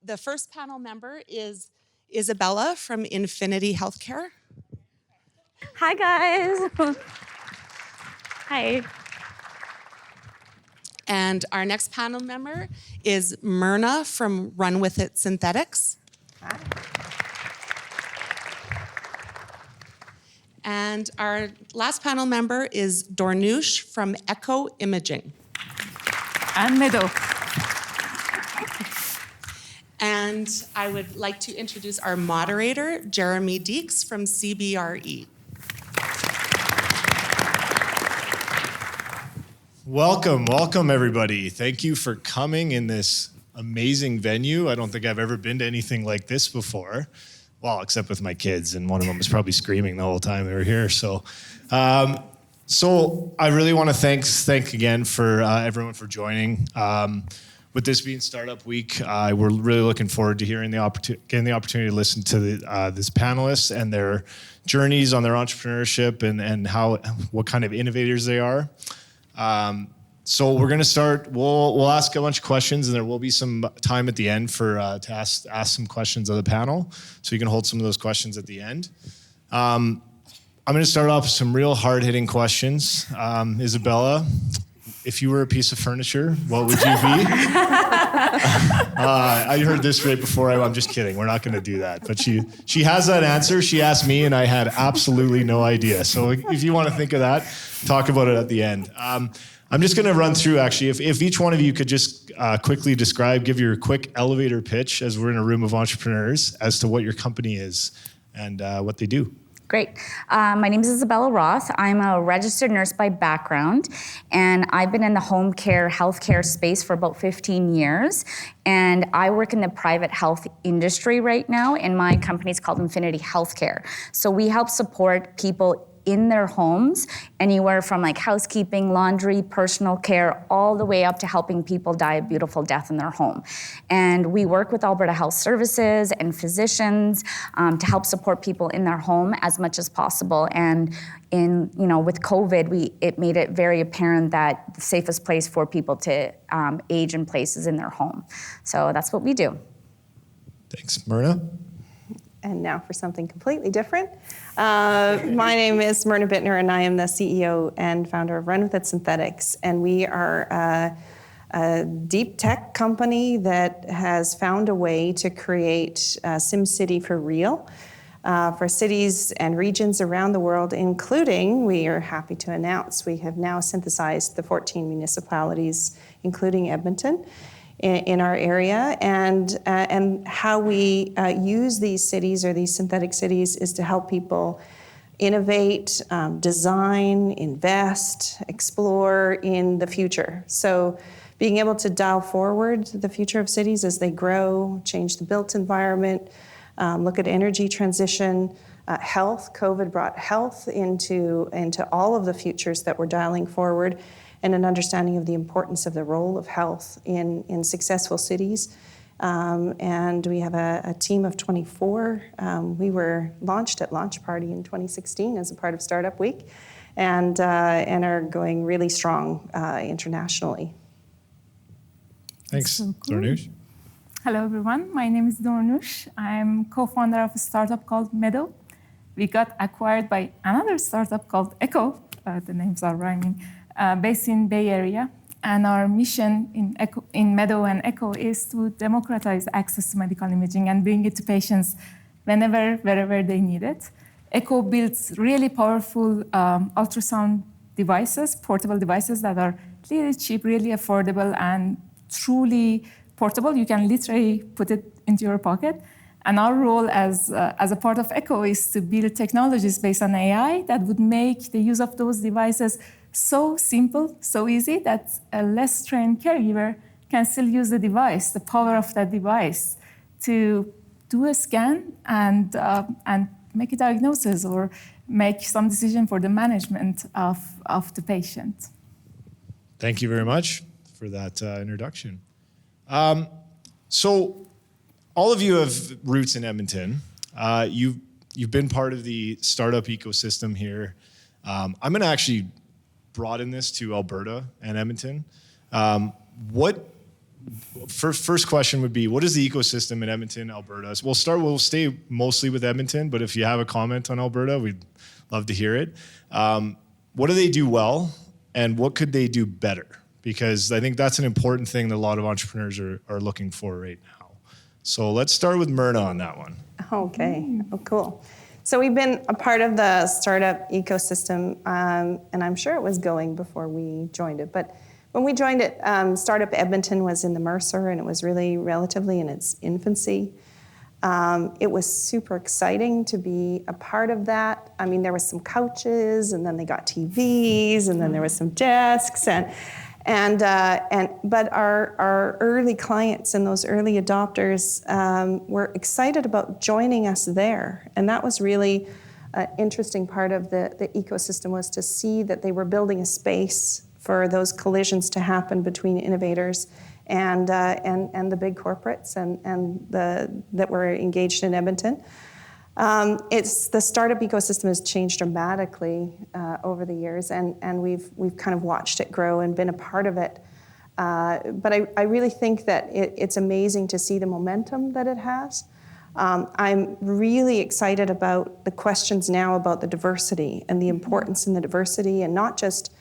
The first panel member is Isabella from Infinity Healthcare. Hi, guys. Hi. And our next panel member is Myrna from Run With It Synthetics. Hi. And our last panel member is Dornoosh from Echo Imaging. And Meadow. And I would like to introduce our moderator, Jeremy Deeks from CBRE. Welcome everybody. Thank you for coming in this amazing venue. I don't think I've ever been to anything like this before. Well, except with my kids, and one of them was probably screaming the whole time they were here. So I really want to thank again for everyone for joining. With this being Startup Week, we're really looking forward to getting the opportunity to listen to this panelists and their journeys on their entrepreneurship and what kind of innovators they are. So we're going to start. We'll ask a bunch of questions, and there will be some time at the end for to ask some questions of the panel. So you can hold some of those questions at the end. I'm going to start off with some real hard-hitting questions. Isabella, if you were a piece of furniture, what would you be? I heard this right before. I'm just kidding. We're not going to do that. But she has that answer. She asked me, and I had absolutely no idea. So if you want to think of that, talk about it at the end. I'm just going to run through, actually, if each one of you could just quickly give your quick elevator pitch, as we're in a room of entrepreneurs, as to what your company is and what they do. Great. My name is Isabella Roth. I'm a registered nurse by background, and I've been in the home care, healthcare space for about 15 years. And I work in the private health industry right now, and my company is called Infinity Healthcare. So we help support people in their homes, anywhere from like housekeeping, laundry, personal care, all the way up to helping people die a beautiful death in their home. And we work with Alberta Health Services and physicians to help support people in their home as much as possible. And with COVID, it made it very apparent that the safest place for people to age in place is in their home. So that's what we do. Thanks. Myrna? And now for something completely different. My name is Myrna Bittner, and I am the CEO and founder of Run With It Synthetics. And we are a deep tech company that has found a way to create SimCity for real for cities and regions around the world, including, we are happy to announce, we have now synthesized the 14 municipalities, including Edmonton, in our area, and how we use these cities or these synthetic cities is to help people innovate, design, invest, explore in the future. So being able to dial forward the future of cities as they grow, change the built environment, look at energy transition, health. COVID brought health into all of the futures that we're dialing forward, and an understanding of the importance of the role of health in successful cities. And we have a team of 24. We were launched at Launch Party in 2016 as a part of Startup Week, and are going really strong internationally. Thanks. So cool. Dornoosh? Hello, everyone. My name is Dornoosh. I'm co-founder of a startup called Meadow. We got acquired by another startup called Echo. The names are rhyming. Based in Bay Area, and our mission in Meadow and Echo is to democratize access to medical imaging and bring it to patients whenever, wherever they need it. Echo builds really powerful ultrasound devices, portable devices that are really cheap, really affordable, and truly portable. You can literally put it into your pocket. And our role as a part of Echo is to build technologies based on AI that would make the use of those devices so simple, so easy that a less trained caregiver can still use the device, the power of that device, to do a scan and make a diagnosis or make some decision for the management of the patient. Thank you very much for that introduction. So all of you have roots in Edmonton. You've been part of the startup ecosystem here. I'm going to actually broaden this to Alberta and Edmonton. What first question would be, what is the ecosystem in Edmonton, Alberta? So we'll stay mostly with Edmonton, but if you have a comment on Alberta, we'd love to hear it. What do they do well, and what could they do better? Because I think that's an important thing that a lot of entrepreneurs are looking for right now. So let's start with Myrna on that one. Okay, oh, cool. So we've been a part of the startup ecosystem, and I'm sure it was going before we joined it. But when we joined it, Startup Edmonton was in the Mercer, and it was really relatively in its infancy. It was super exciting to be a part of that. I mean, there was some couches, and then they got TVs, and then there was some desks, but our early clients and those early adopters were excited about joining us there, and that was really an interesting part of the ecosystem, was to see that they were building a space for those collisions to happen between innovators and the big corporates that were engaged in Edmonton. The startup ecosystem has changed dramatically over the years, and we've kind of watched it grow and been a part of it. But I really think that it's amazing to see the momentum that it has. I'm really excited about the questions now about the diversity and the importance in the diversity, and not just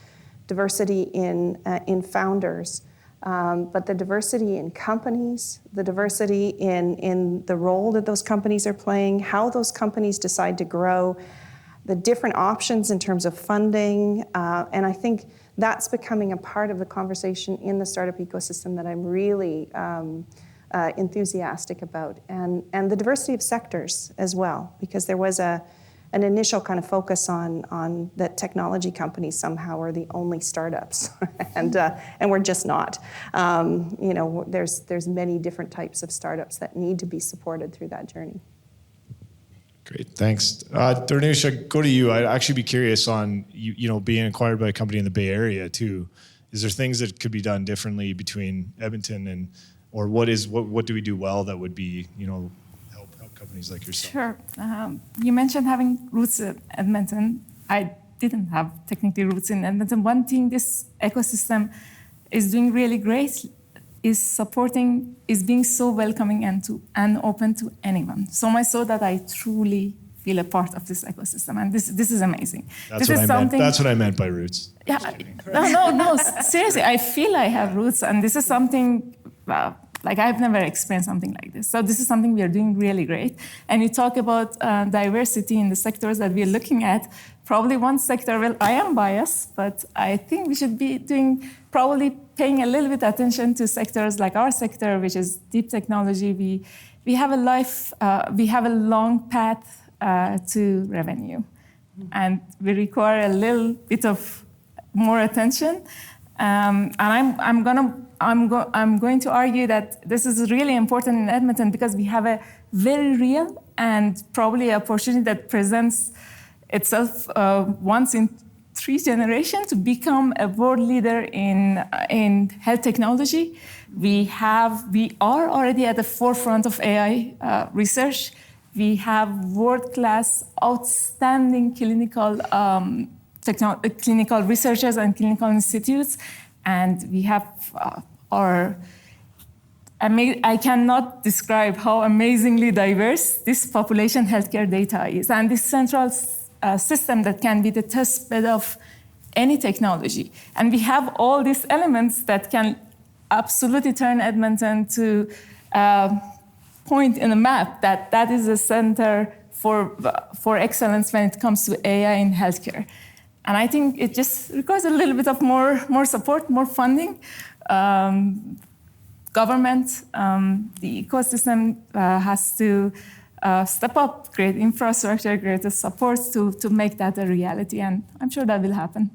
diversity in founders, but the diversity in companies, the diversity in the role that those companies are playing, how those companies decide to grow, the different options in terms of funding, and I think that's becoming a part of the conversation in the startup ecosystem that I'm really enthusiastic about, and the diversity of sectors as well, because there was an initial kind of focus on that technology companies somehow are the only startups, and we're just not. There's many different types of startups that need to be supported through that journey. Great, thanks. Darnush, I go to you. I'd actually be curious on being acquired by a company in the Bay Area too. Is there things that could be done differently between Edmonton or what do we do well that would be help companies like yourself? Sure. You mentioned having roots in Edmonton. I didn't have technically roots in Edmonton. One thing this ecosystem is doing really great is being so welcoming and open to anyone. So much so that I truly feel a part of this ecosystem, and this is amazing. That's what I meant by roots. Yeah, no. Seriously, I feel I have roots, and this is something. Like I've never experienced something like this. So this is something we are doing really great. And you talk about diversity in the sectors that we're looking at. Probably one sector, well, I am biased, but I think we should be probably paying a little bit attention to sectors like our sector, which is deep technology. We have a long path to revenue, and we require a little bit of more attention. And I'm going to argue that this is really important in Edmonton because we have a very real and probably opportunity that presents itself once in 3 generations to become a world leader in health technology. We are already at the forefront of AI research. We have world-class, outstanding clinical researchers and clinical institutes, and we have I cannot describe how amazingly diverse this population healthcare data is, and this central system that can be the test bed of any technology. And we have all these elements that can absolutely turn Edmonton to a point in the map that is a center for excellence when it comes to AI in healthcare. And I think it just requires a little bit of more support, more funding. Government, the ecosystem has to step up, create infrastructure, create the support to make that a reality. And I'm sure that will happen.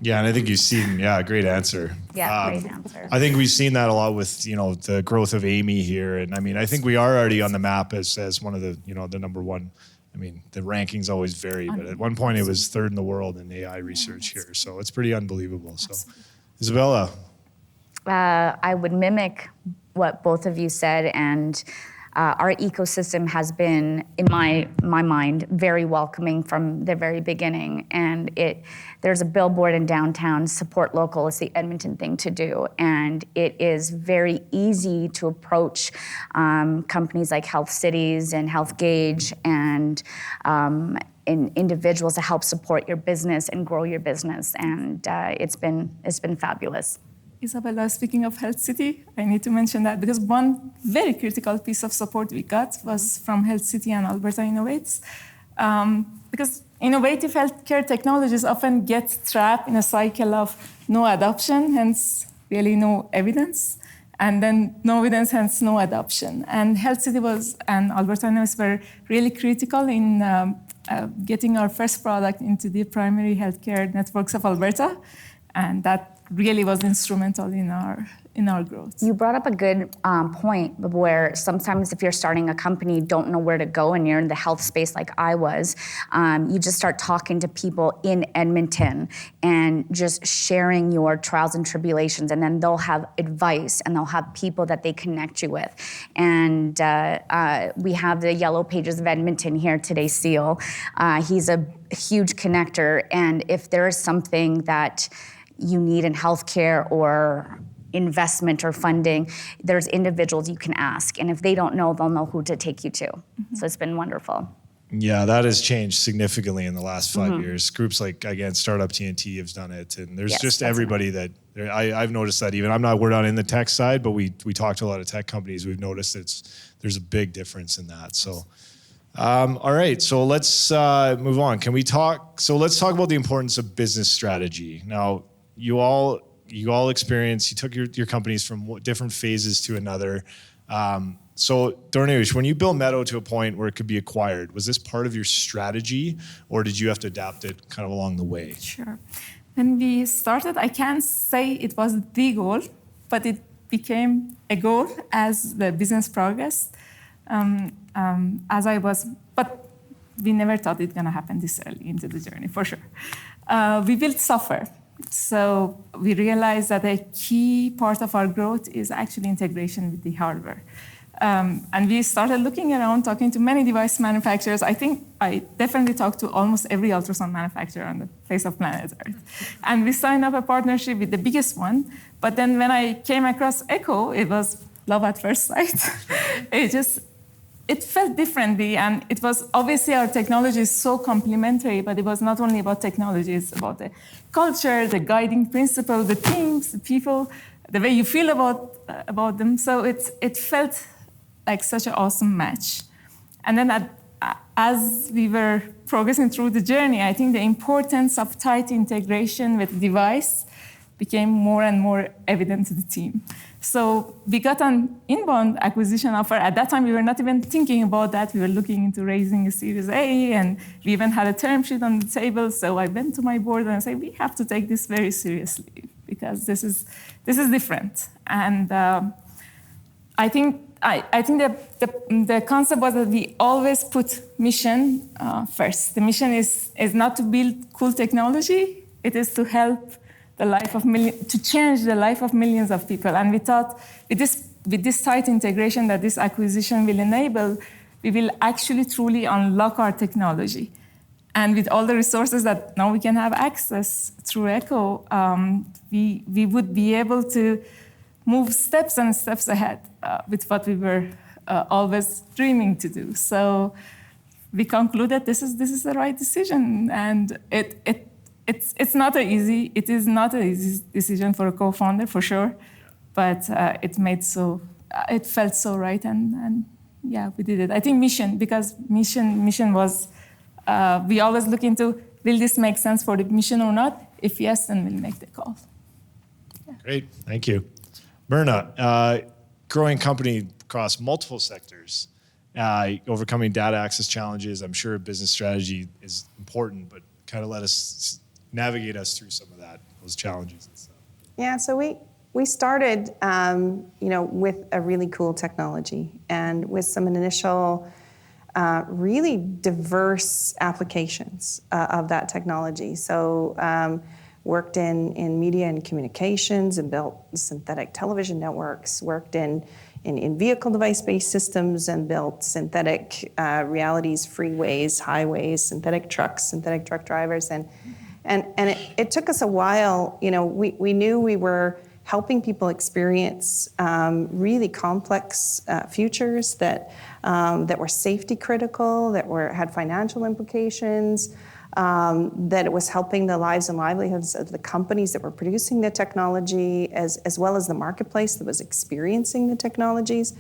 Yeah, and I think you've seen, great answer. Yeah, great answer. I think we've seen that a lot with, the growth of Amy here. And I mean, I think we are already on the map as one of the, the number one. I mean, the rankings always vary, but at one point it was 3rd in the world in AI research here. So it's pretty unbelievable. So, Isabella. I would mimic what both of you said, and our ecosystem has been, in my mind, very welcoming from the very beginning. And there's a billboard in downtown, support local. It's the Edmonton thing to do. And it is very easy to approach companies like Health Cities and Health Gauge and individuals to help support your business and grow your business. And it's been fabulous. Isabella, speaking of Health City, I need to mention that because one very critical piece of support we got was from Health City and Alberta Innovates. Because innovative healthcare technologies often get trapped in a cycle of no adoption, hence really no evidence, and then no evidence, hence no adoption. And Health City and Alberta Innovates were really critical in getting our first product into the primary healthcare networks of Alberta, and that really was instrumental in our growth. You brought up a good point where sometimes if you're starting a company, you don't know where to go and you're in the health space like I was, you just start talking to people in Edmonton and just sharing your trials and tribulations, and then they'll have advice and they'll have people that they connect you with. And we have the Yellow Pages of Edmonton here today, Seal. He's a huge connector, and if there is something that you need in healthcare or investment or funding, there's individuals you can ask. And if they don't know, they'll know who to take you to. Mm-hmm. So it's been wonderful. Yeah, that has changed significantly in the last 5 years. Groups like, again, Startup TNT have done it. And there's just everybody that, I've noticed that even, we're not in the tech side, but we talk to a lot of tech companies. We've noticed there's a big difference in that. So, all right, so let's move on. Let's talk about the importance of business strategy. Now, you all experienced, you took your companies from different phases to another. So Darnush, when you built Meadow to a point where it could be acquired, was this part of your strategy or did you have to adapt it kind of along the way? Sure. When we started, I can't say it was the goal, but it became a goal as the business progressed. But we never thought it gonna happen this early into the journey, for sure. We built software. So we realized that a key part of our growth is actually integration with the hardware. And we started looking around, talking to many device manufacturers. I think I definitely talked to almost every ultrasound manufacturer on the face of planet Earth. And we signed up a partnership with the biggest one. But then when I came across Echo, it was love at first sight. It felt differently, and it was obviously our technology is so complementary, but it was not only about technology, it's about the culture, the guiding principle, the teams, the people, the way you feel about them. So it felt like such an awesome match. And then as we were progressing through the journey, I think the importance of tight integration with the device became more and more evident to the team. So we got an inbound acquisition offer. At that time, we were not even thinking about that. We were looking into raising a Series A, and we even had a term sheet on the table. So I went to my board and I said, we have to take this very seriously because this is different. And I think the concept was that we always put mission first. The mission is not to build cool technology. It is to help to change the life of millions of people. And we thought with this tight integration that this acquisition will enable, we will actually truly unlock our technology. And with all the resources that now we can have access through Echo, we would be able to move steps and steps ahead with what we were always dreaming to do. So we concluded this is the right decision, and it is not an easy decision for a co-founder, for sure, but it felt so right, and yeah, we did it. I think mission was, we always look into, will this make sense for the mission or not? If yes, then we'll make the call. Yeah. Great, thank you. Myrna, growing company across multiple sectors, overcoming data access challenges, I'm sure business strategy is important, but kind of navigate us through some of those challenges and stuff. Yeah, so we started, with a really cool technology and with some initial, really diverse applications of that technology. So worked in media and communications and built synthetic television networks, worked in vehicle device-based systems and built synthetic realities, freeways, highways, synthetic trucks, synthetic truck drivers. And it took us a while. We knew we were helping people experience really complex futures that were safety critical, that had financial implications, that it was helping the lives and livelihoods of the companies that were producing the technology, as well as the marketplace that was experiencing the technologies.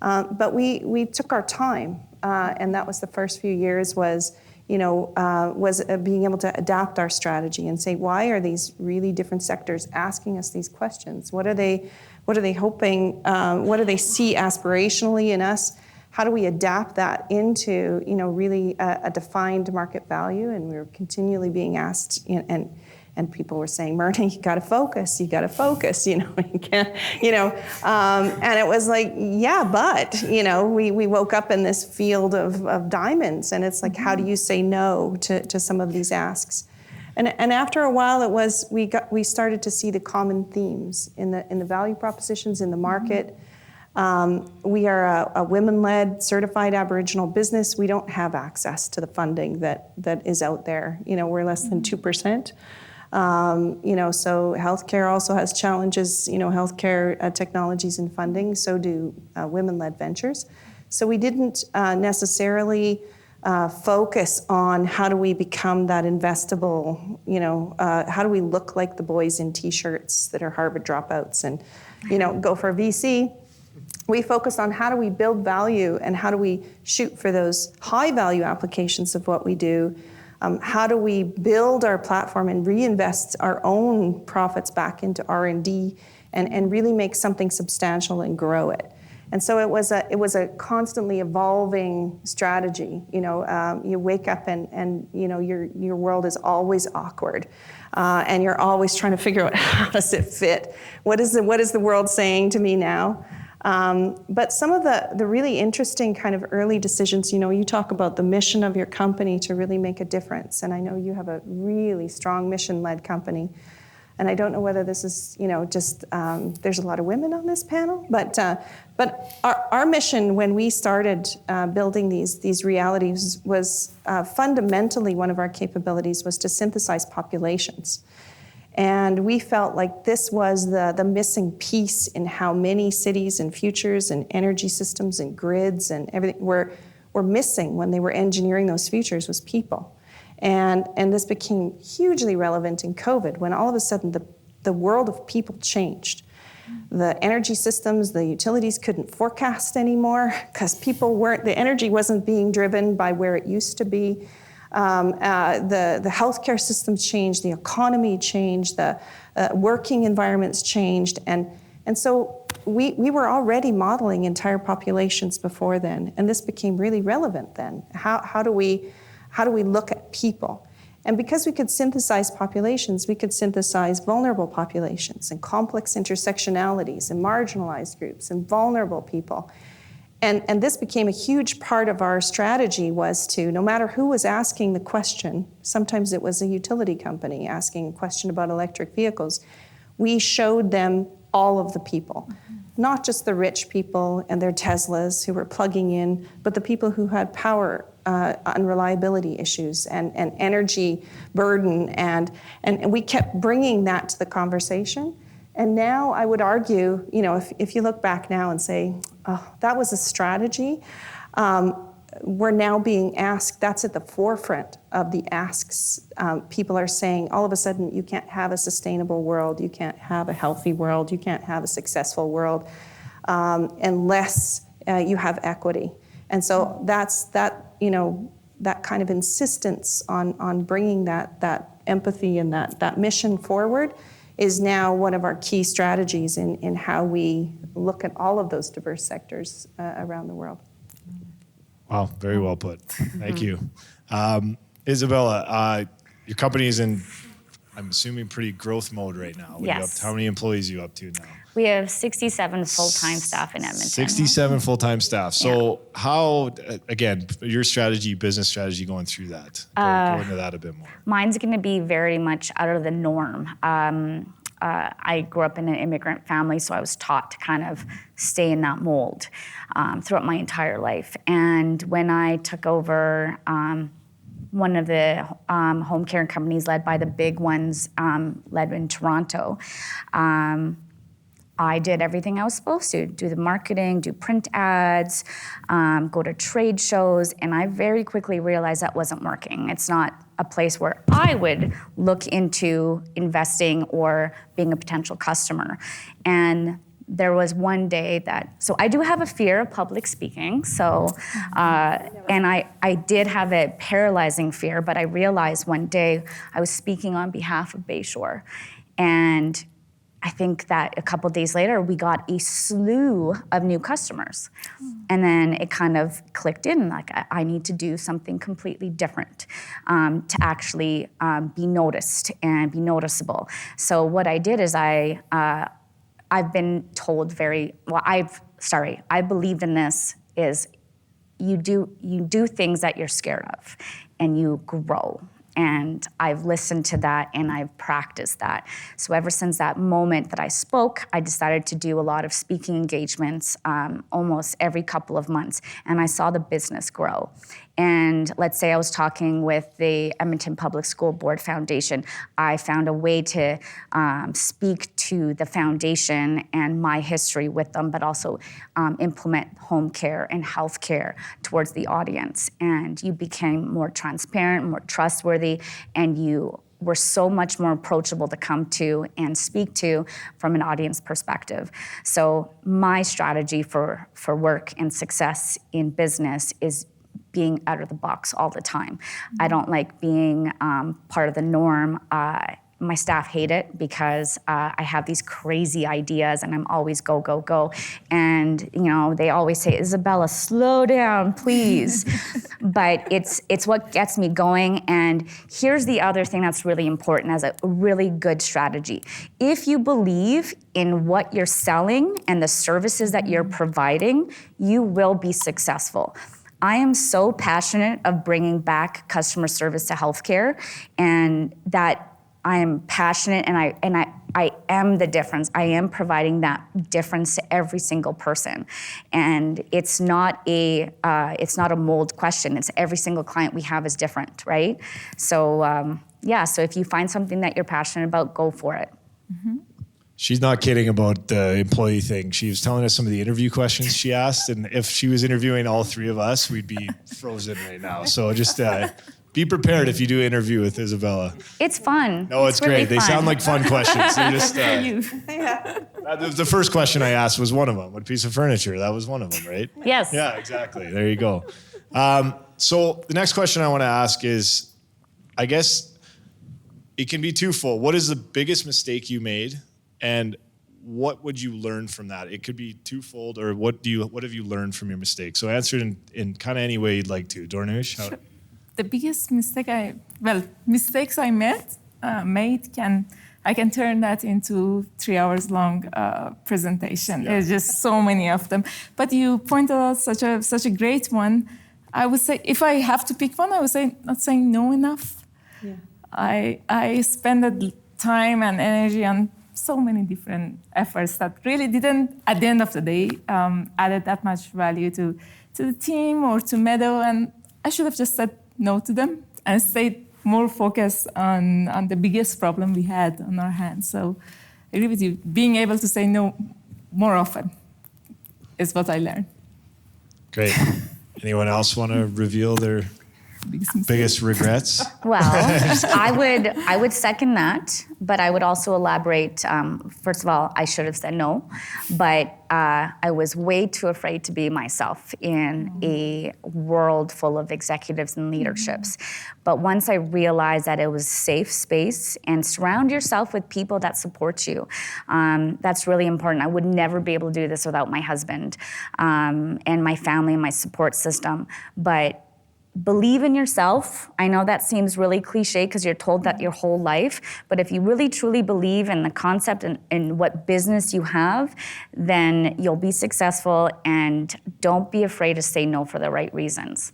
But we took our time, and that was the first few years was being able to adapt our strategy and say, why are these really different sectors asking us these questions? What are they hoping? What do they see aspirationally in us? How do we adapt that into, really a defined market value? And we were continually being asked, and people were saying, Myrna, you got to focus, you can't, and it was like, yeah, but, we woke up in this field of diamonds, and it's like, how do you say no to some of these asks? And after a while, it was, we started to see the common themes in the value propositions in the market. We are a women-led, certified Aboriginal business. We don't have access to the funding that is out there. We're less than 2%. So healthcare also has challenges, healthcare technologies and funding, so do women-led ventures. So we didn't necessarily focus on how do we become that investable, how do we look like the boys in T-shirts that are Harvard dropouts and, go for a VC. We focused on how do we build value and how do we shoot for those high-value applications of what we do. How do we build our platform and reinvest our own profits back into R&D and really make something substantial and grow it? And so it was a constantly evolving strategy. You wake up and your world is always awkward, and you're always trying to figure out how does it fit. What is the world saying to me now? But some of the really interesting kind of early decisions, you talk about the mission of your company to really make a difference. And I know you have a really strong mission-led company. And I don't know whether this is, just, there's a lot of women on this panel, but our mission when we started building these realities was fundamentally one of our capabilities was to synthesize populations. And we felt like this was the missing piece in how many cities and futures and energy systems and grids and everything were missing when they were engineering those futures was people. And this became hugely relevant in COVID when all of a sudden the world of people changed. The energy systems, the utilities couldn't forecast anymore because the energy wasn't being driven by where it used to be. The healthcare systems changed, the economy changed, the working environments changed, and so we were already modeling entire populations before then, and this became really relevant then. How do we look at people? And because we could synthesize populations, we could synthesize vulnerable populations and complex intersectionalities and marginalized groups and vulnerable people. And this became a huge part of our strategy was to, no matter who was asking the question, sometimes it was a utility company asking a question about electric vehicles, we showed them all of the people, not just the rich people and their Teslas who were plugging in, but the people who had power unreliability issues and energy burden. And we kept bringing that to the conversation. And now I would argue, if you look back now and say, oh, that was a strategy, we're now being asked, that's at the forefront of the asks. People are saying, all of a sudden, you can't have a sustainable world, you can't have a healthy world, you can't have a successful world unless you have equity. And so that kind of insistence on bringing that empathy and that mission forward is now one of our key strategies in how we look at all of those diverse sectors around the world. Wow, very well put. Thank you. Isabella, your company is in, I'm assuming, pretty growth mode right now. Yes. How many employees are you up to now? We have 67 full-time staff in Edmonton. 67 full-time staff. So how, again, your strategy, business strategy going through that? Go into that a bit more. Mine's going to be very much out of the norm. I grew up in an immigrant family, so I was taught to kind of stay in that mold throughout my entire life. And when I took over one of the home care companies led by the big ones, led in Toronto, I did everything I was supposed to, do the marketing, do print ads, go to trade shows, and I very quickly realized that wasn't working. It's not a place where I would look into investing or being a potential customer. And there was one day so I do have a fear of public speaking, and I did have a paralyzing fear, but I realized one day I was speaking on behalf of Bayshore, and I think that a couple days later, we got a slew of new customers. And then it kind of clicked in, like I need to do something completely different to actually be noticed and be noticeable. So what I did is I've been told I believed in this, is you do things that you're scared of and you grow. And I've listened to that and I've practiced that. So ever since that moment that I spoke, I decided to do a lot of speaking engagements almost every couple of months. And I saw the business grow. And let's say I was talking with the Edmonton Public School Board Foundation. I found a way to speak to the foundation and my history with them, but also implement home care and health care towards the audience. And you became more transparent, more trustworthy, and you were so much more approachable to come to and speak to from an audience perspective. So my strategy for work and success in business is being out of the box all the time. I don't like being part of the norm. My staff hate it because I have these crazy ideas and I'm always go, go, go. And they always say, Isabella, slow down, please. But it's what gets me going. And here's the other thing that's really important as a really good strategy. If you believe in what you're selling and the services that you're providing, you will be successful. I am so passionate of bringing back customer service to healthcare, and that I am passionate, and I am the difference. I am providing that difference to every single person, and it's not a mold question. It's every single client we have is different, right? So so if you find something that you're passionate about, go for it. Mm-hmm. She's not kidding about the employee thing. She was telling us some of the interview questions she asked, and if she was interviewing all three of us, we'd be frozen right now. So just be prepared if you do an interview with Isabella. It's fun. No, it's really great. They fun. sound like fun questions. They're just, the first question I asked was one of them. What piece of furniture? That was one of them, right? Yes. Yeah, exactly. There you go. So the next question I want to ask is, I guess it can be twofold. What is the biggest mistake you made? And what would you learn from that? It could be twofold, or what have you learned from your mistake? So answer it in kind of any way you'd like to. Dornush? Sure. The biggest mistake mistakes I made, I can turn that into 3 hours long presentation. Yeah. There's just so many of them. But you pointed out such a great one. I would say, if I have to pick one, I would say not saying no enough. Yeah. I spend the time and energy on so many different efforts that really didn't, at the end of the day, added that much value to the team or to Meadow, and I should have just said no to them and stayed more focused on the biggest problem we had on our hands. So I agree with you. Being able to say no more often is what I learned. Great. Anyone else want to reveal their biggest regrets? Well, I would second that, but I would also elaborate. First of all, I should have said no, but I was way too afraid to be myself in a world full of executives and leaderships. But once I realized that it was a safe space, and surround yourself with people that support you, that's really important. I would never be able to do this without my husband and my family and my support system. But believe in yourself. I know that seems really cliche because you're told that your whole life, but if you really truly believe in the concept and in what business you have, then you'll be successful, and don't be afraid to say no for the right reasons.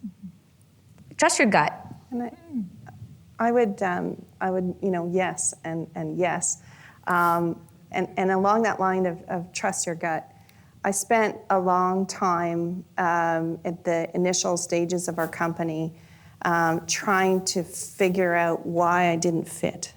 Trust your gut. And I would, yes, and yes. And along that line of trust your gut, I spent a long time at the initial stages of our company trying to figure out why I didn't fit.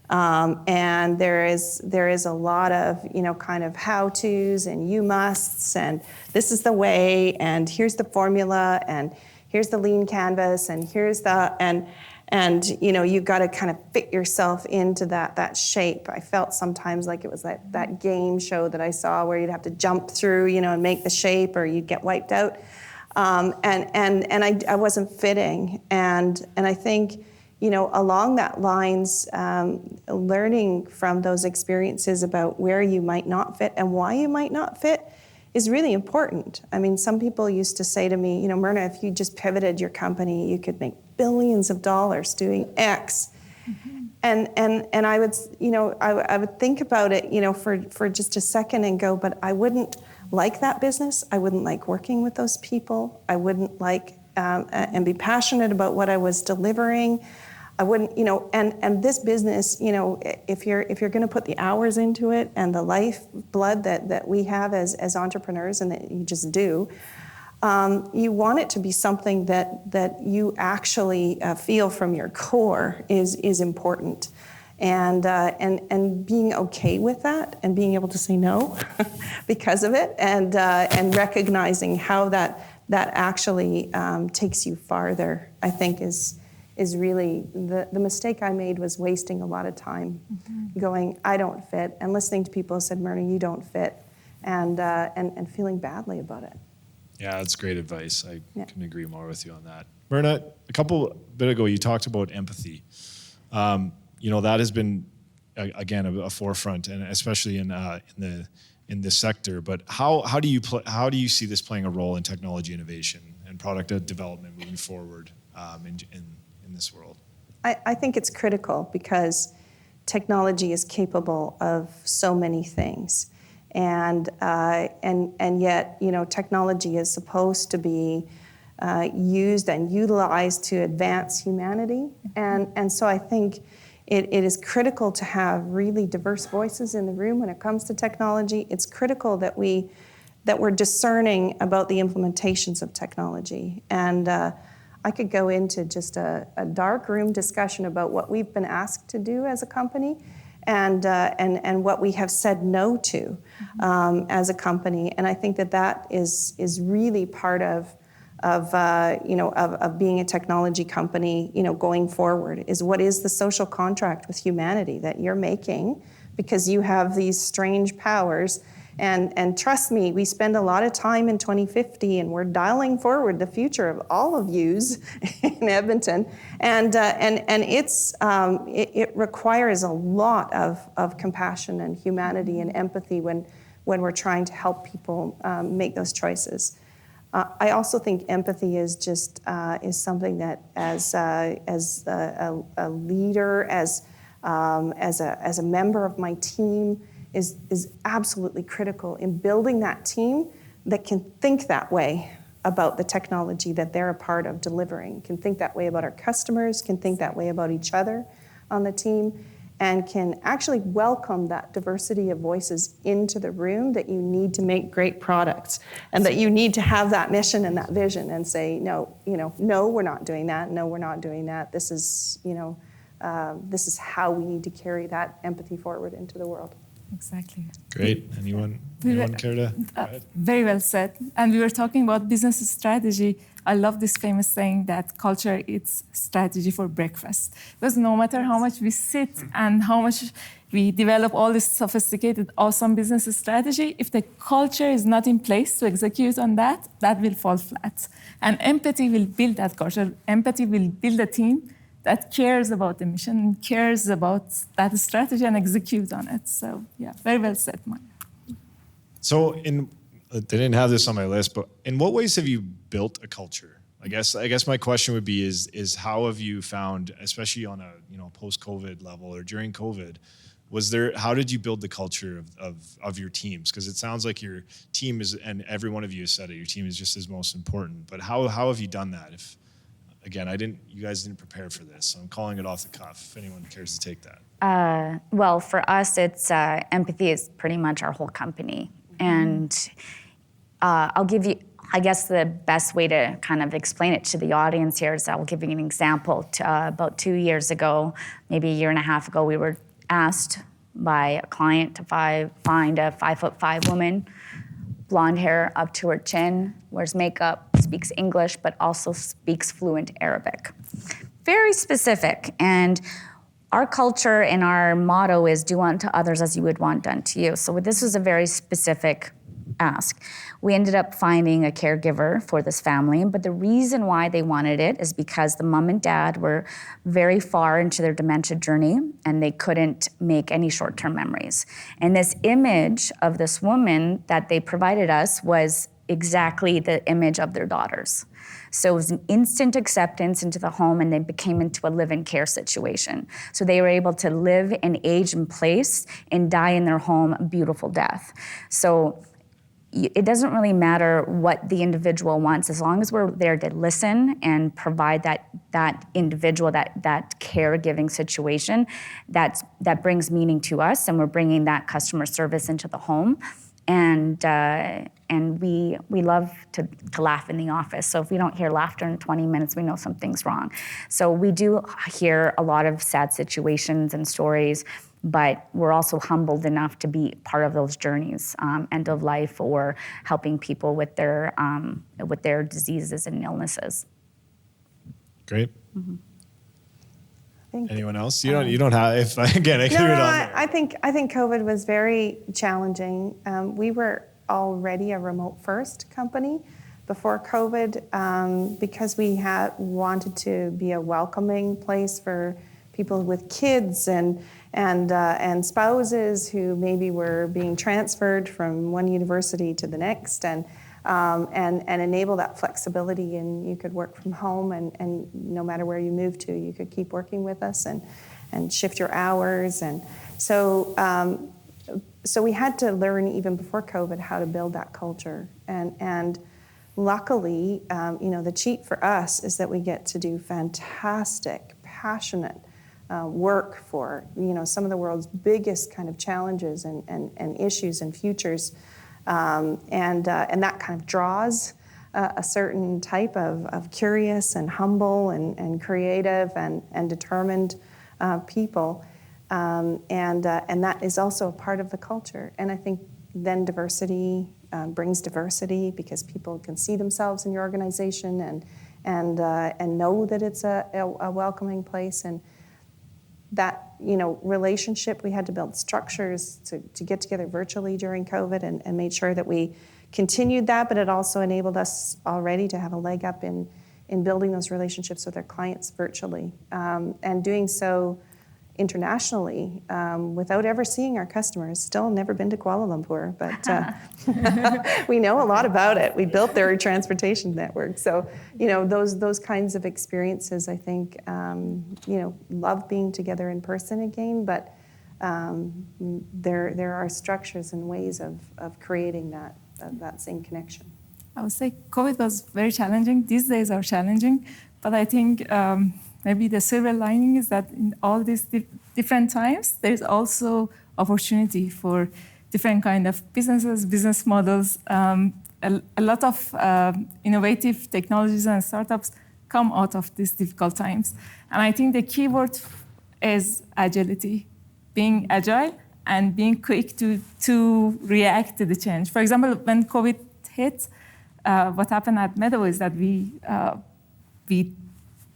And there is a lot of, kind of how-tos and you musts, and this is the way, and here's the formula, and here's the lean canvas, and here's the, and you've got to kind of fit yourself into that shape. I felt sometimes like it was that game show that I saw where you'd have to jump through, and make the shape, or you'd get wiped out. And I wasn't fitting. And I think, along that lines, learning from those experiences about where you might not fit and why you might not fit is really important. I mean, some people used to say to me, Myrna, if you just pivoted your company, you could make billions of dollars doing X. Mm-hmm. And I would, I would think about it, for just a second and go, but I wouldn't like that business. I wouldn't like working with those people. I wouldn't like and be passionate about what I was delivering. I wouldn't, and this business, if you're going to put the hours into it and the lifeblood that we have as entrepreneurs and that you just do, you want it to be something that you actually feel from your core is important, and being okay with that and being able to say no because of it, and recognizing how that actually takes you farther, I think is really the mistake I made was wasting a lot of time going, I don't fit, and listening to people who said, Myrna, you don't fit, and feeling badly about it. Yeah, that's great advice. I couldn't agree more with you on that. Myrna, a couple bit ago, you talked about empathy. That has been, again, a forefront, and especially in this sector. But how do you see this playing a role in technology innovation and product development moving forward in this world? I think it's critical because technology is capable of so many things. And yet, technology is supposed to be used and utilized to advance humanity. And so I think it is critical to have really diverse voices in the room when it comes to technology. It's critical that we're discerning about the implementations of technology. And I could go into just a dark room discussion about what we've been asked to do as a company, and what we have said no to as a company. And I think that is really part of being a technology company, going forward, is what is the social contract with humanity that you're making because you have these strange powers. And trust me, we spend a lot of time in 2050, and we're dialing forward the future of all of yous in Edmonton. And it requires a lot of compassion and humanity and empathy when we're trying to help people make those choices. I also think empathy is just is something that as a leader, as a member of my team, is absolutely critical in building that team that can think that way about the technology that they're a part of delivering, can think that way about our customers, can think that way about each other on the team, and can actually welcome that diversity of voices into the room that you need to make great products, and that you need to have that mission and that vision and say, no, we're not doing that. No, we're not doing that. This is how we need to carry that empathy forward into the world. Exactly. Great. Anyone care to? Very well said. And we were talking about business strategy. I love this famous saying that culture is strategy for breakfast. Because no matter how much we sit and how much we develop all this sophisticated, awesome business strategy, if the culture is not in place to execute on that, that will fall flat. And empathy will build that culture. Empathy will build a team that cares about the mission, cares about that strategy and execute on it. So yeah, very well said, Maya. So they didn't have this on my list, but in what ways have you built a culture? I guess my question would be is how have you found, especially on a post-COVID level or during COVID, how did you build the culture of your teams? Because it sounds like your team is, and every one of you has said it, your team is just as most important. But how have you done that? If again, you guys didn't prepare for this, so I'm calling it off the cuff. If anyone cares to take that. Well, for us, it's empathy is pretty much our whole company, and I'll give you. I guess the best way to kind of explain it to the audience here is I'll give you an example. About 2 years ago, maybe a year and a half ago, we were asked by a client to find a 5'5" woman, blonde hair up to her chin, wears makeup, speaks English, but also speaks fluent Arabic. Very specific. And our culture and our motto is do unto others as you would want done to you. So this was a very specific ask. We ended up finding a caregiver for this family, but the reason why they wanted it is because the mom and dad were very far into their dementia journey and they couldn't make any short-term memories. And this image of this woman that they provided us was exactly the image of their daughters. So it was an instant acceptance into the home, and they became into a live-in care situation. So they were able to live and age in place and die in their home a beautiful death. So it doesn't really matter what the individual wants, as long as we're there to listen and provide that individual, that caregiving situation, that brings meaning to us, and we're bringing that customer service into the home. And we love to laugh in the office. So if we don't hear laughter in 20 minutes, we know something's wrong. So we do hear a lot of sad situations and stories, but we're also humbled enough to be part of those journeys, end of life, or helping people with their diseases and illnesses. Great. Mm-hmm. Anyone else? You don't have. If again, I can I think COVID was very challenging. We were already a remote first company before COVID, because we wanted to be a welcoming place for people with kids and spouses who maybe were being transferred from one university to the next, and enable that flexibility, and you could work from home, and no matter where you moved to, you could keep working with us and shift your hours. And so we had to learn even before COVID how to build that culture. And luckily, the cheat for us is that we get to do fantastic, passionate work for some of the world's biggest kind of challenges and issues and futures, and that kind of draws a certain type of curious and humble and creative and determined people, and that is also a part of the culture. And I think then diversity brings diversity, because people can see themselves in your organization and know that it's a welcoming place. And that relationship, we had to build structures to get together virtually during COVID, and made sure that we continued that, but it also enabled us already to have a leg up in building those relationships with our clients virtually, and doing so internationally without ever seeing our customers. Still never been to Kuala Lumpur, but we know a lot about it. We built their transportation network. So, those kinds of experiences, I think, love being together in person again, but there are structures and ways of creating that same connection. I would say COVID was very challenging. These days are challenging, but I think maybe the silver lining is that in all these different times, there's also opportunity for different kind of business models. A lot of innovative technologies and startups come out of these difficult times. And I think the key word is agility, being agile and being quick to react to the change. For example, when COVID hit, what happened at Meadow is that we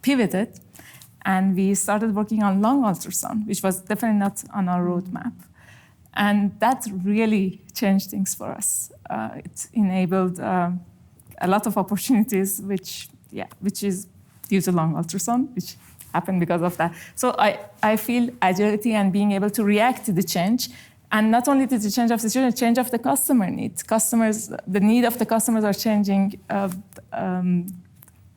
pivoted, and we started working on lung ultrasound, which was definitely not on our roadmap. And that really changed things for us. It enabled a lot of opportunities, which is due to lung ultrasound, which happened because of that. So I feel agility and being able to react to the change, and not only to the change of the situation, change of the customer needs. The need of the customers are changing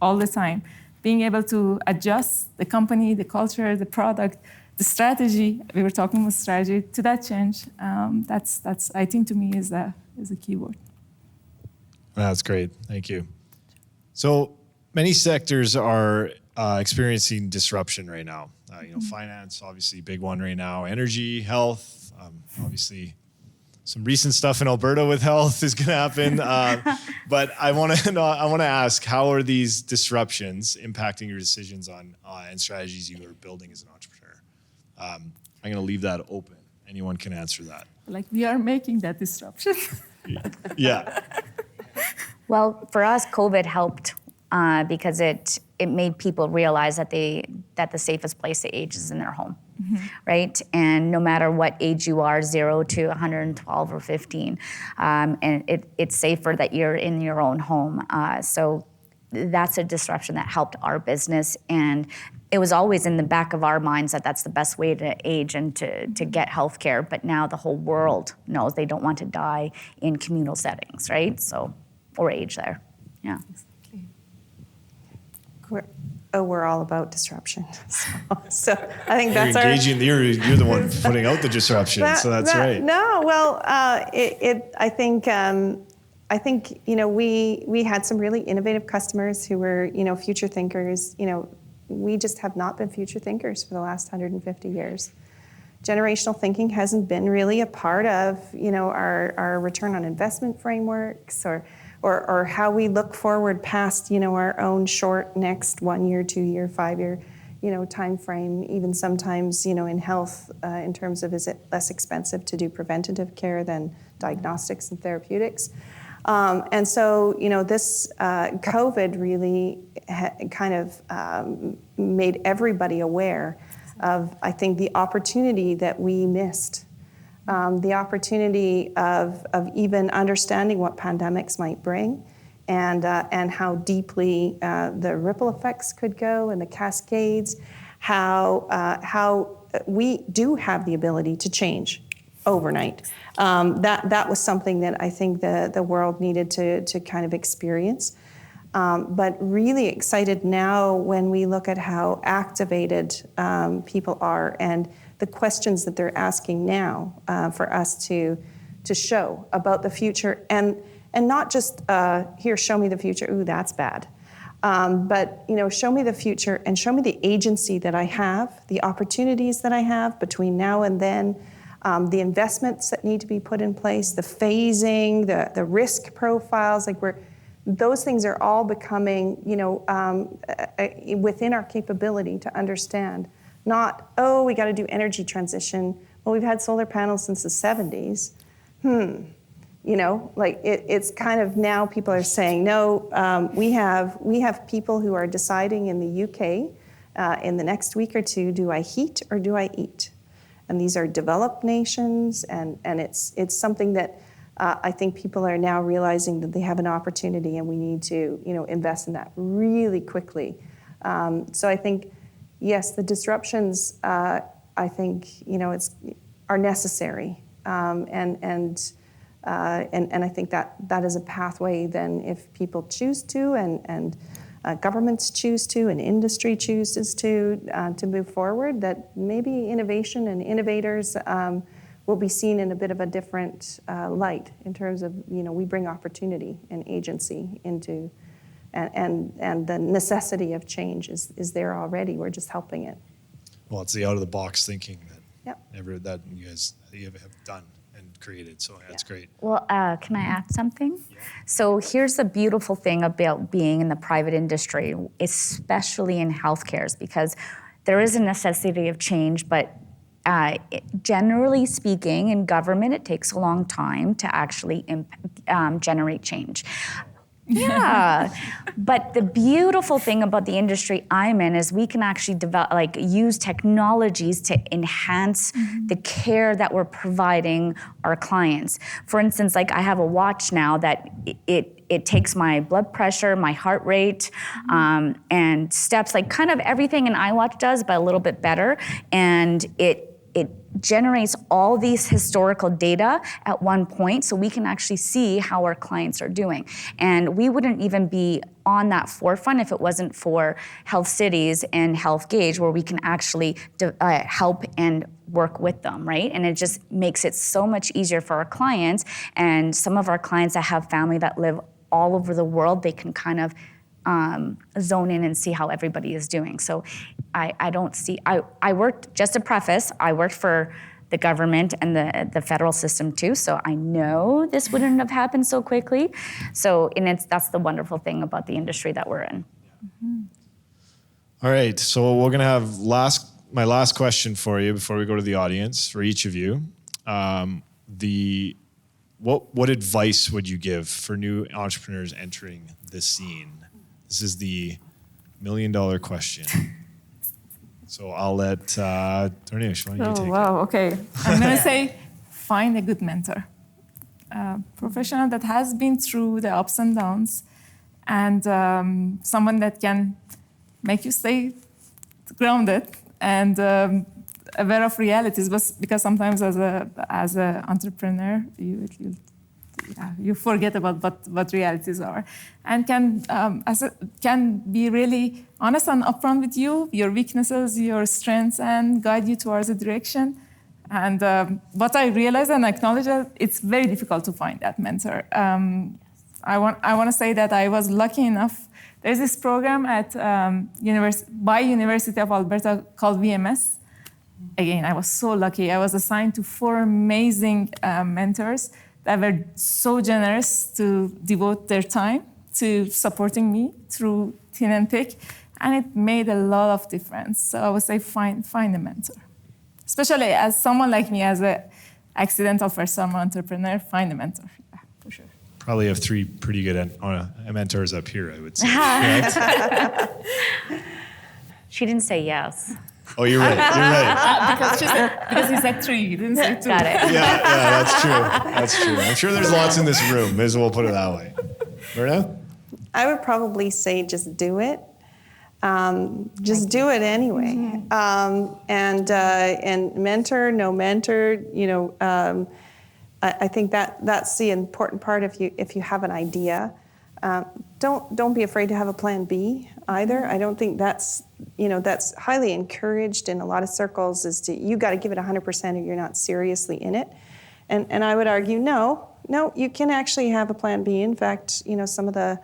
all the time. Being able to adjust the company, the culture, the product, the strategy, we were talking about strategy, to that change, that's I think to me is a key word. That's great. Thank you. So many sectors are experiencing disruption right now. Finance, obviously, big one right now. Energy, health, obviously, some recent stuff in Alberta with health is going to happen. But I want to ask, how are these disruptions impacting your decisions on and strategies you are building as an entrepreneur? I'm going to leave that open. Anyone can answer that. Like we are making that disruption. Yeah. Well, for us, COVID helped because it made people realize that the safest place to age is in their home, right? And no matter what age you are, 0 to 112 or 15, and it's safer that you're in your own home. So that's a disruption that helped our business, and it was always in the back of our minds that that's the best way to age and to get healthcare. But now the whole world knows they don't want to die in communal settings, right? So, or age there, yeah. We're all about disruption. So I think that's You're engaging. You're the one putting out the disruption, so that's right. No, well, I think we had some really innovative customers who were future thinkers. We just have not been future thinkers for the last 150 years. Generational thinking hasn't been really a part of our return on investment frameworks or how we look forward past our own short next 1 year, 2 year, 5 year time frame. Even sometimes in health, in terms of, is it less expensive to do preventative care than diagnostics and therapeutics? And so this COVID really kind of made everybody aware of, I think, the opportunity that we missed. The opportunity of even understanding what pandemics might bring, and how deeply the ripple effects could go and the cascades, how we do have the ability to change overnight. That was something that I think the world needed to kind of experience. But really excited now when we look at how activated people are and the questions that they're asking now for us to show about the future, and not just here, show me the future. Ooh, that's bad. But show me the future and show me the agency that I have, the opportunities that I have between now and then, the investments that need to be put in place, the phasing, the risk profiles. Those things are all becoming within our capability to understand. Not, we got to do energy transition. Well, we've had solar panels since the 70s. It's kind of now people are saying, no, we have people who are deciding in the UK in the next week or two, do I heat or do I eat? And these are developed nations, and it's something that I think people are now realizing that they have an opportunity, and we need to invest in that really quickly. So I think, yes, the disruptions, I think, are necessary, and I think that is a pathway. Then, if people choose to, and governments choose to, and industry chooses to move forward, that maybe innovation and innovators will be seen in a bit of a different light in terms of we bring opportunity and agency into. And the necessity of change is there already. We're just helping it. Well, it's the out-of-the-box thinking that Yep. that you have done and created. So that's great. Well, can I add something? Yeah. So here's the beautiful thing about being in the private industry, especially in healthcare, is because there is a necessity of change, but generally speaking, in government, it takes a long time to actually generate change. Yeah, but the beautiful thing about the industry I'm in is we can actually develop, use technologies to enhance the care that we're providing our clients. For instance, I have a watch now that it takes my blood pressure, my heart rate, and steps, kind of everything an iWatch does, but a little bit better, and it generates all these historical data at one point so we can actually see how our clients are doing. And we wouldn't even be on that forefront if it wasn't for Health Cities and Health Gauge, where we can actually help and work with them, right? And it just makes it so much easier for our clients. And some of our clients that have family that live all over the world, they can kind of zone in and see how everybody is doing. So I don't see, I worked, just to preface, I worked for the government and the federal system too, so I know this wouldn't have happened so quickly. So, and that's the wonderful thing about the industry that we're in. Mm-hmm. All right, so we're gonna have my last question for you before we go to the audience, for each of you. What advice would you give for new entrepreneurs entering the scene? This is the $1 million question. So I'll let Darnish, why don't you take it? Wow, okay. I'm going to say, find a good mentor. A professional that has been through the ups and downs, and someone that can make you stay grounded and aware of realities, but because sometimes as an entrepreneur, you forget about what realities are, and can be really honest and upfront with you, your weaknesses, your strengths, and guide you towards a direction. And what I realized and acknowledge that it's very difficult to find that mentor. I want to say that I was lucky enough. There's this program at University of Alberta called VMS. Again, I was so lucky. I was assigned to 4 amazing mentors that were so generous to devote their time to supporting me through thin and thick, and it made a lot of difference. So I would say find a mentor. Especially as someone like me, as an accidental first-time entrepreneur, find a mentor, for sure. Probably have 3 pretty good mentors up here, I would say. Right? She didn't say yes. Oh, you're right. Because he said 3, he didn't say 2. Got it. Yeah, that's true. I'm sure there's lots in this room. May as well put it that way. Myrna? I would probably say just do it. Just do it anyway. Mm-hmm. And mentor, no mentor, I think that's the important part if you have an idea. Don't be afraid to have a plan B either. I don't think that's highly encouraged in a lot of circles, is you got to give it 100% or you're not seriously in it. And I would argue, no, you can actually have a plan B. In fact, some of the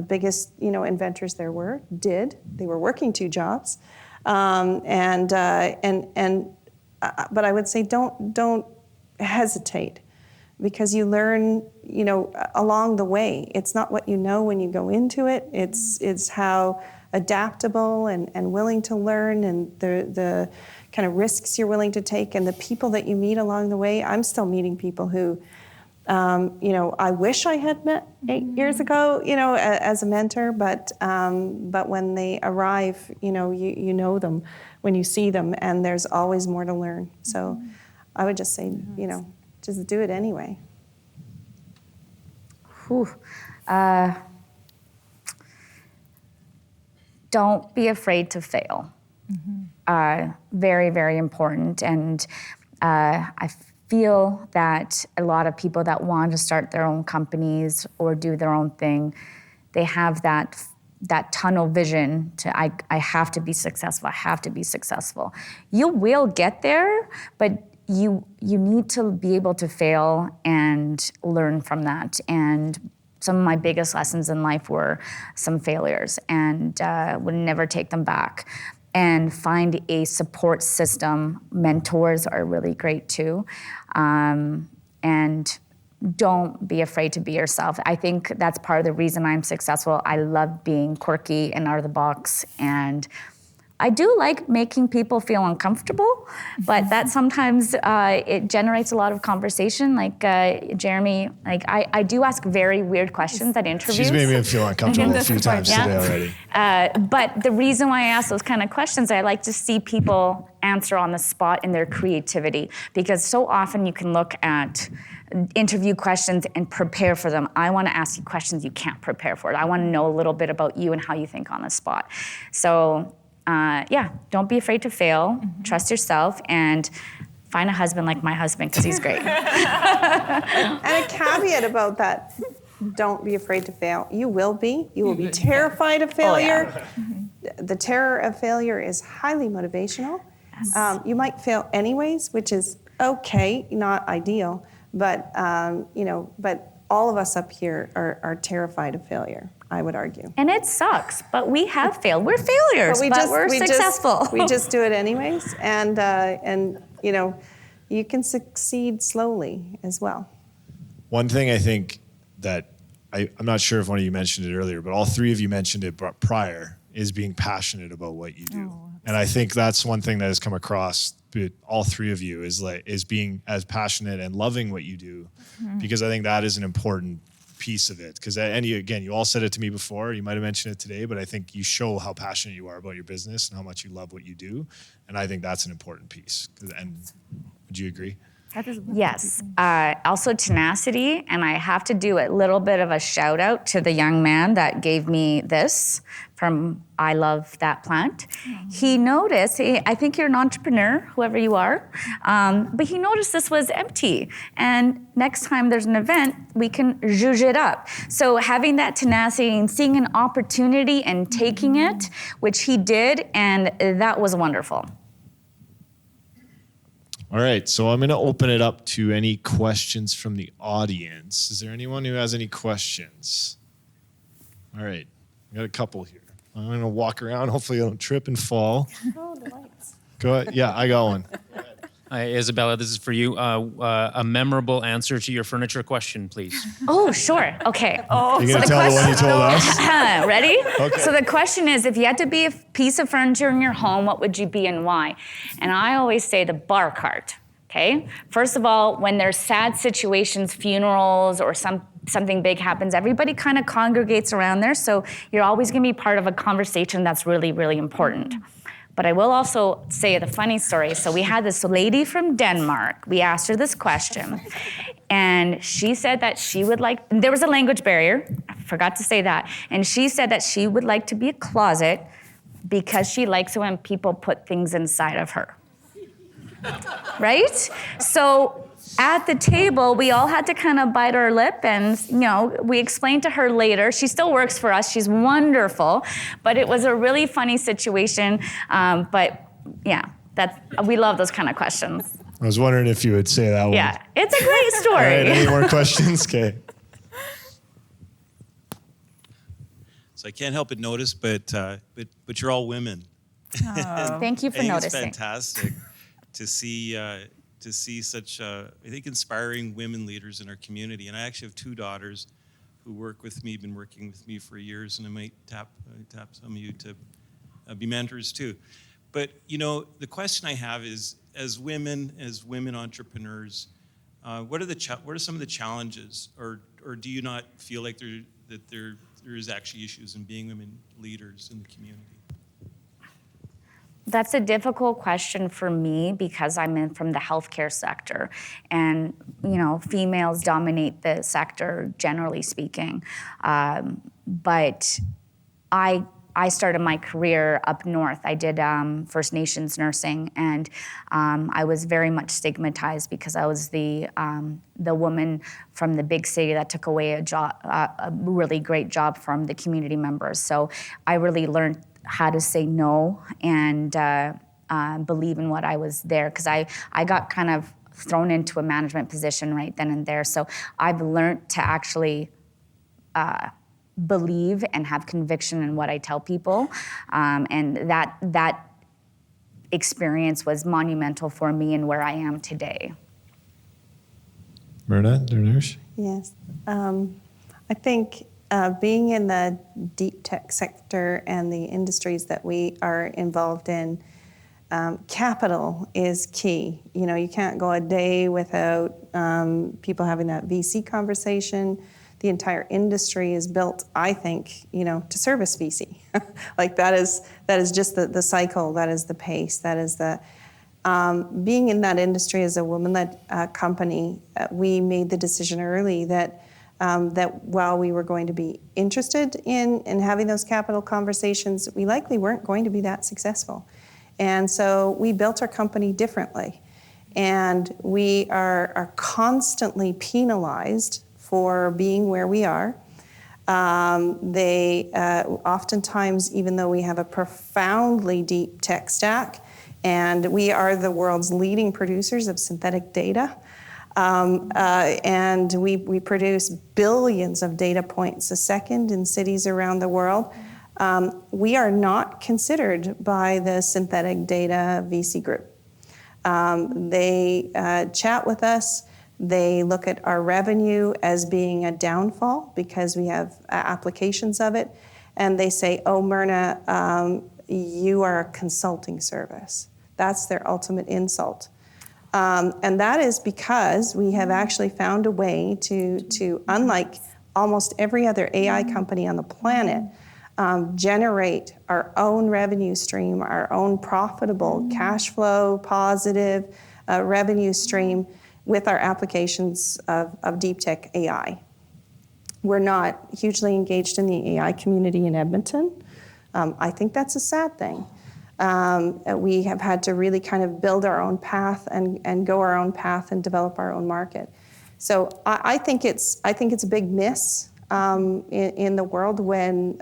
biggest, inventors they were working 2 jobs. But I would say don't hesitate, because you learn, along the way. It's not what you know when you go into it. It's how adaptable and willing to learn, and the kind of risks you're willing to take, and the people that you meet along the way. I'm still meeting people who, I wish I had met 8 years ago, as a mentor, but when they arrive, you know them when you see them, and there's always more to learn. So I would just say, just do it anyway. Whew. Don't be afraid to fail. Mm-hmm. Very, very important. And I feel that a lot of people that want to start their own companies or do their own thing, they have that tunnel vision to, I have to be successful, I have to be successful. You will get there, but you need to be able to fail and learn from that. And some of my biggest lessons in life were some failures, and would never take them back. And find a support system. Mentors are really great too. And don't be afraid to be yourself. I think that's part of the reason I'm successful. I love being quirky and out of the box, and I do like making people feel uncomfortable, but that sometimes it generates a lot of conversation. Like Jeremy, I do ask very weird questions at interviews. She's made me feel uncomfortable a few times today already. But the reason why I ask those kind of questions, I like to see people answer on the spot in their creativity, because so often you can look at interview questions and prepare for them. I want to ask you questions you can't prepare for. I want to know a little bit about you and how you think on the spot. So. Don't be afraid to fail, trust yourself, and find a husband like my husband because he's great. And a caveat about that, don't be afraid to fail. You will be. You will be terrified of failure. The terror of failure is highly motivational. Yes. You might fail anyways, which is okay, not ideal, but but all of us up here are terrified of failure, I would argue. And it sucks, but we have failed. We're failures, but we're successful. We just do it anyways, and you can succeed slowly as well. One thing I think that I'm not sure if one of you mentioned it earlier, but all three of you mentioned it prior, is being passionate about what you do. And I think that's one thing that has come across with all three of you is being as passionate and loving what you do, because I think that is an important piece of it. Because again, you all said it to me before, you might have mentioned it today, but I think you show how passionate you are about your business and how much you love what you do. And I think that's an important piece. And would you agree? Yes. Also tenacity, and I have to do a little bit of a shout out to the young man that gave me this from I Love That Plant. He noticed, I think you're an entrepreneur, whoever you are, but he noticed this was empty. And next time there's an event, we can zhuzh it up. So having that tenacity and seeing an opportunity and taking it, which he did, and that was wonderful. All right, so I'm going to open it up to any questions from the audience. Is there anyone who has any questions? All right, I got a couple here. I'm going to walk around. Hopefully I don't trip and fall. Oh, the lights. Go ahead. Yeah, I got one. Hi, Isabella, this is for you. A memorable answer to your furniture question, please. Oh, sure. Okay. You're going to tell the one you told us? Ready? Okay. So the question is, if you had to be a piece of furniture in your home, what would you be and why? And I always say the bar cart, okay? First of all, when there's sad situations, funerals, or something big happens, everybody kind of congregates around there, so you're always gonna be part of a conversation that's really, really important. But I will also say the funny story. So we had this lady from Denmark. We asked her this question. And she said that she would like, there was a language barrier. I forgot to say that. And she said that she would like to be a closet because she likes it when people put things inside of her. Right? So at the table, we all had to kind of bite our lip, and we explained to her later. She still works for us. She's wonderful, but it was a really funny situation. But yeah, we love those kind of questions. I was wondering if you would say that one. Yeah, it's a great story. All right, any more questions? Okay. So I can't help but notice, but you're all women. Thank you for I think noticing. It's fantastic to see such, I think, inspiring women leaders in our community. And I actually have two daughters who work with me, been working with me for years, and I might tap some of you to be mentors too. But the question I have is, as women entrepreneurs, what are some of the challenges, or do you not feel like there is actually issues in being women leaders in the community? That's a difficult question for me because I'm from the healthcare sector, and females dominate the sector generally speaking. But I started my career up north. I did First Nations nursing, and I was very much stigmatized because I was the woman from the big city that took away a really great job from the community members. So I really learned how to say no and believe in what I was there, because I got kind of thrown into a management position right then and there. So I've learned to actually believe and have conviction in what I tell people, and that experience was monumental for me and where I am today. Myrna, Darnush? Yes. I think being in the deep tech sector and the industries that we are involved in, capital is key. You can't go a day without people having that VC conversation. The entire industry is built, I think, to service VC. Like that is just the cycle, that is the pace, that is the being in that industry as a woman-led company. We made the decision early that while we were going to be interested in having those capital conversations, we likely weren't going to be that successful. And so we built our company differently. and we are constantly penalized for being where we are. They oftentimes, even though we have a profoundly deep tech stack, and we are the world's leading producers of synthetic data, and we produce billions of data points a second in cities around the world, we are not considered by the synthetic data VC group. They chat with us. They look at our revenue as being a downfall because we have applications of it. And they say, oh, Myrna, you are a consulting service. That's their ultimate insult. And that is because we have actually found a way to unlike almost every other AI company on the planet, generate our own revenue stream, our own profitable cash flow, positive revenue stream with our applications of deep tech AI. We're not hugely engaged in the AI community in Edmonton. I think that's a sad thing. We have had to really kind of build our own path and go our own path and develop our own market. So I think it's a big miss in the world when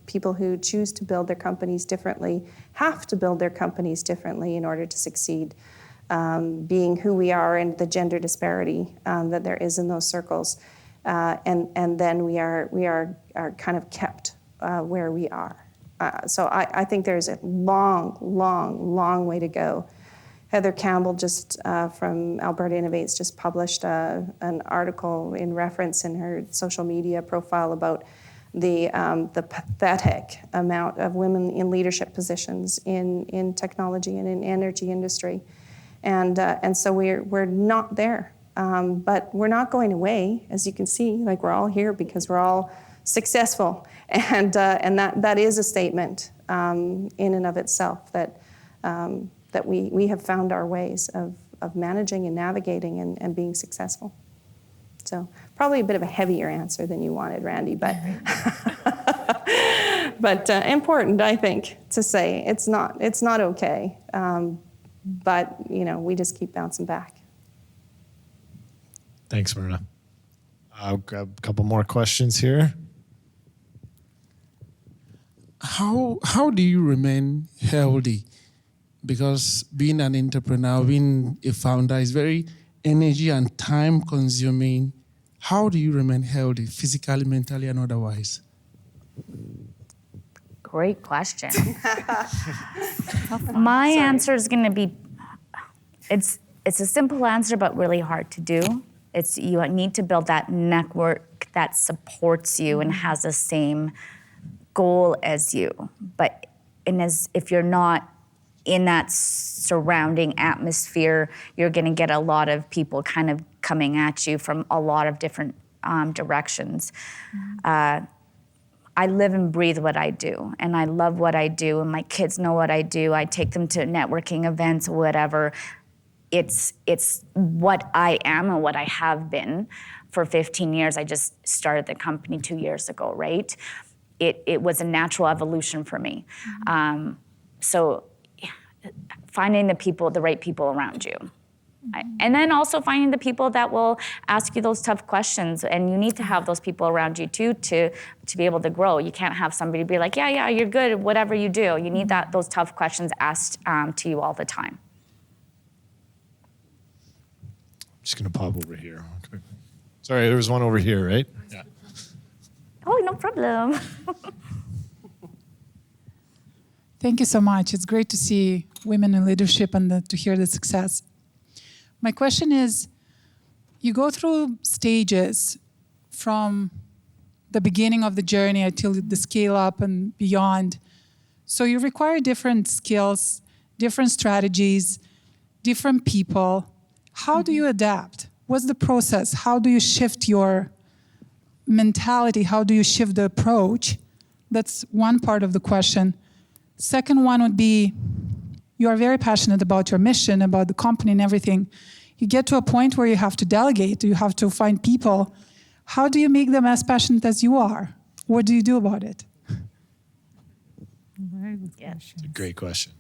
people who choose to build their companies differently have to build their companies differently in order to succeed. Being who we are and the gender disparity that there is in those circles, and then we are kind of kept where we are. So I think there's a long way to go. Heather Campbell just from Alberta Innovates just published an article in reference in her social media profile about the pathetic amount of women in leadership positions in technology and in energy industry. And so we're not there, but we're not going away, as you can see. Like, we're all here because we're all successful, and that is a statement in and of itself that we have found our ways of managing and navigating and being successful. So probably a bit of a heavier answer than you wanted, Randy, but but important, I think, to say it's not okay. But, we just keep bouncing back. Thanks, Myrna. I'll grab a couple more questions here. How do you remain healthy? Because being an entrepreneur, being a founder is very energy and time consuming. How do you remain healthy, physically, mentally, and otherwise? Great question. My answer is going to be, it's a simple answer, but really hard to do. You need to build that network that supports you and has the same goal as you. But if you're not in that surrounding atmosphere, you're going to get a lot of people kind of coming at you from a lot of different directions. I live and breathe what I do, and I love what I do, and my kids know what I do. I take them to networking events, whatever. It's what I am and what I have been for 15 years. I just started the company 2 years ago, right? It was a natural evolution for me. So finding the right people around you. And then also finding the people that will ask you those tough questions. And you need to have those people around you too to be able to grow. You can't have somebody be like, yeah, you're good at whatever you do. You need those tough questions asked to you all the time. Just going to pop over here. Okay. Sorry, there was one over here, right? Yeah. Oh, no problem. Thank you so much. It's great to see women in leadership and to hear the success. My question is, you go through stages from the beginning of the journey until the scale up and beyond. So you require different skills, different strategies, different people. How do you adapt? What's the process? How do you shift your mentality? How do you shift the approach? That's one part of the question. Second one would be, you are very passionate about your mission, about the company and everything. You get to a point where you have to delegate, you have to find people. How do you make them as passionate as you are? What do you do about it? Very good question. It's a great question.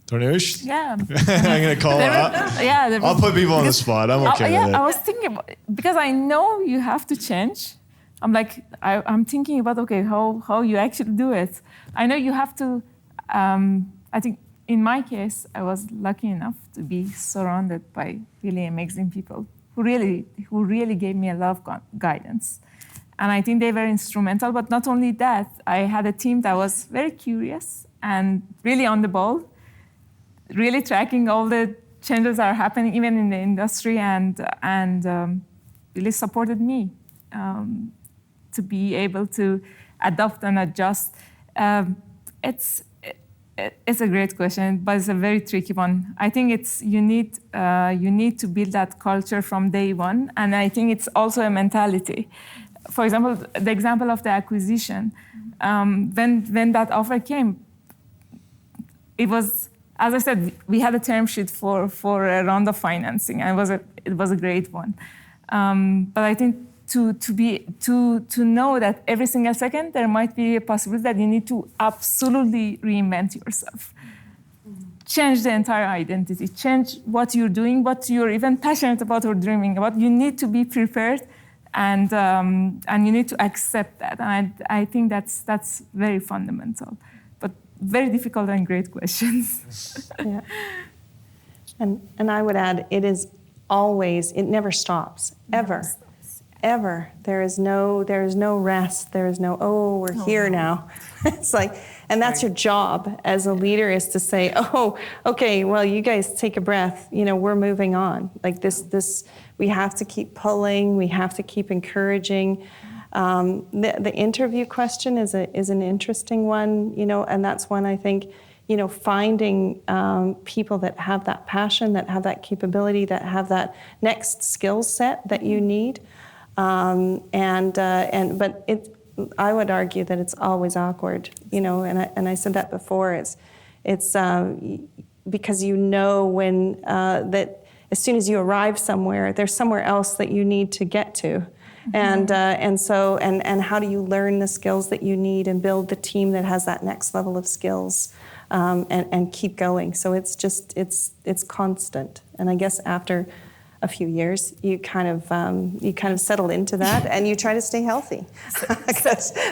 Tornush? Yeah. I'm going to call I'll put people on the spot. I'm okay with it. I was thinking about, because I know you have to change. I'm like, I'm thinking about, okay, how you actually do it. I know you have to, I think in my case, I was lucky enough to be surrounded by really amazing people who really gave me a lot of guidance. And I think they were instrumental, but not only that, I had a team that was very curious and really on the ball, really tracking all the changes that are happening even in the industry, and really supported me to be able to adapt and adjust. It's a great question, but it's a very tricky one. I think you need to build that culture from day one, and I think it's also a mentality. For example, the example of the acquisition, when that offer came, it was, as I said, we had a term sheet for a round of financing, and it was a great one. But I think to know that every single second there might be a possibility that you need to absolutely reinvent yourself, change the entire identity, change what you're doing, what you're even passionate about or dreaming about. You need to be prepared, and you need to accept that. And I think that's very fundamental, but very difficult and great questions. Yeah. And I would add, it never stops, ever. Ever. There is no rest. There is no, we're here now. It's like, and that's your job as a leader, is to say, okay, well, you guys take a breath. We're moving on. Like this, we have to keep pulling. We have to keep encouraging. The interview question is an interesting one, and that's one I think, finding people that have that passion, that have that capability, that have that next skill set that you need. But I would argue that it's always awkward, and I said that before. It's because when that as soon as you arrive somewhere, there's somewhere else that you need to get to, and how do you learn the skills that you need and build the team that has that next level of skills, and keep going. So it's constant, and I guess after a few years, you kind of settle into that, and you try to stay healthy.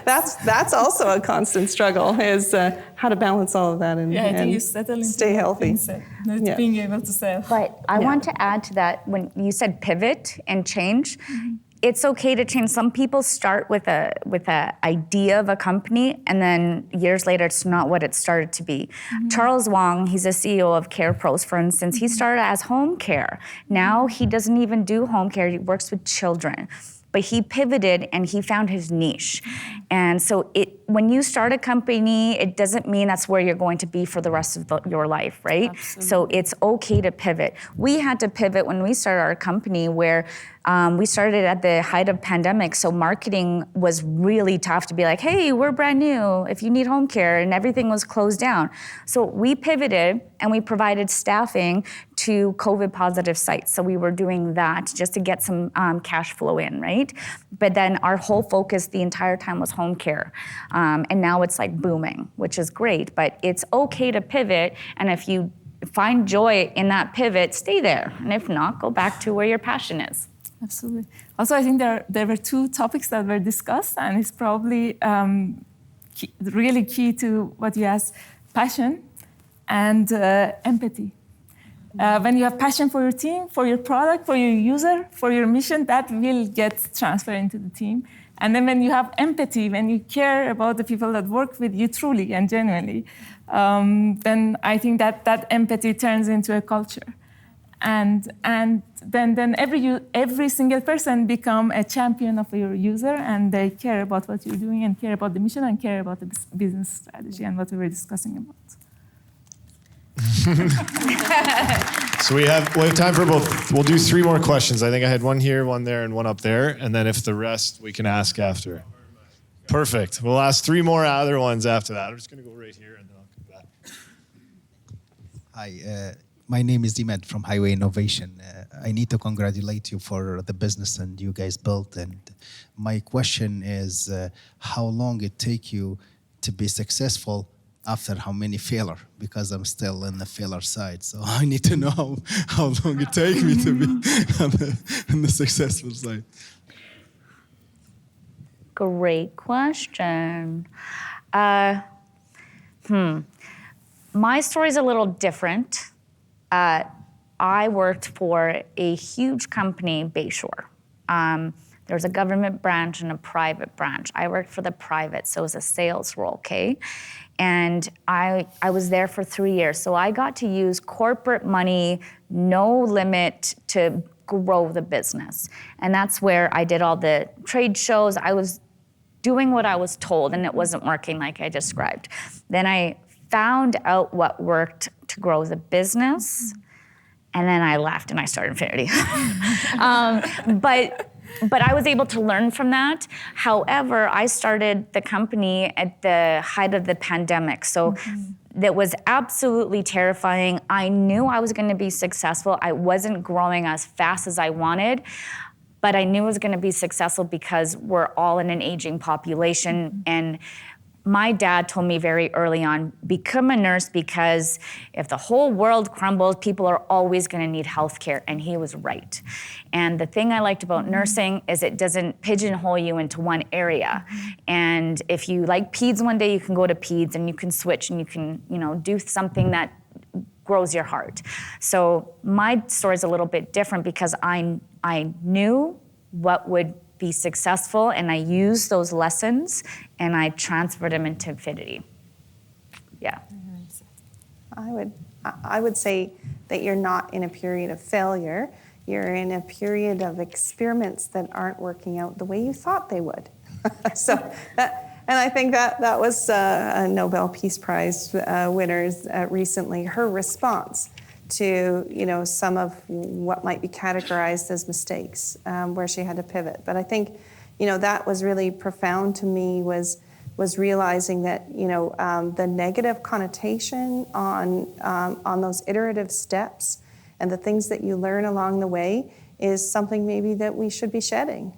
that's also a constant struggle, is how to balance all of that and stay healthy. Not being able to say. But I want to add to that, when you said pivot and change, it's okay to change. Some people start with a idea of a company, and then years later, it's not what it started to be. Charles Wong, he's a CEO of Care Pros, for instance. He started as home care. Now he doesn't even do home care. He works with children. But he pivoted and he found his niche. And so when you start a company, it doesn't mean that's where you're going to be for the rest of your life, right? Absolutely. So it's okay to pivot. We had to pivot when we started our company, where we started at the height of pandemic, so marketing was really tough to be like, hey, we're brand new, if you need home care, and everything was closed down. So we pivoted and we provided staffing to COVID positive sites. So we were doing that just to get some cash flow in, right? But then our whole focus the entire time was home care. And now it's like booming, which is great, but it's okay to pivot, and if you find joy in that pivot, stay there. And if not, go back to where your passion is. Absolutely. Also, I think there were two topics that were discussed, and it's probably really key to what you asked: passion and empathy. When you have passion for your team, for your product, for your user, for your mission, that will get transferred into the team. And then when you have empathy, when you care about the people that work with you truly and genuinely, then I think that empathy turns into a culture. And then every single person become a champion of your user, and they care about what you're doing and care about the mission and care about the business strategy and what we were discussing about. So we have time for both. We'll do 3 more questions. I think I had one here, one there, and one up there. And then if the rest, we can ask after. Perfect. We'll ask 3 more other ones after that. I'm just going to go right here, and then I'll come back. Hi, my name is Dimed from Highway Innovation. I need to congratulate you for the business and you guys built. And my question is, how long it take you to be successful after how many failure, because I'm still in the failure side. So I need to know how long it takes me to be on the successful side. Great question. My story's a little different. I worked for a huge company, Bayshore. There's a government branch and a private branch. I worked for the private, so it was a sales role, okay? And I was there for 3 years. So I got to use corporate money, no limit, to grow the business. And that's where I did all the trade shows. I was doing what I was told, and it wasn't working like I described. Then I found out what worked to grow the business, and then I left and I started Infinity. But I was able to learn from that. However, I started the company at the height of the pandemic. So that was absolutely terrifying. I knew I was going to be successful. I wasn't growing as fast as I wanted, but I knew I was going to be successful because we're all in an aging population. And my dad told me very early on, become a nurse, because if the whole world crumbles, people are always going to need healthcare, and he was right. And the thing I liked about nursing is it doesn't pigeonhole you into one area. And if you like peds one day, you can go to peds, and you can switch, and you can, do something that grows your heart. So my story's a little bit different because I knew what would be successful, and I used those lessons and I transferred them into Infinity. Yeah. I would say that you're not in a period of failure. You're in a period of experiments that aren't working out the way you thought they would. And I think that was a Nobel Peace Prize winners recently, her response to some of what might be categorized as mistakes, where she had to pivot. But I think that was really profound to me, was realizing that the negative connotation on those iterative steps and the things that you learn along the way is something maybe that we should be shedding.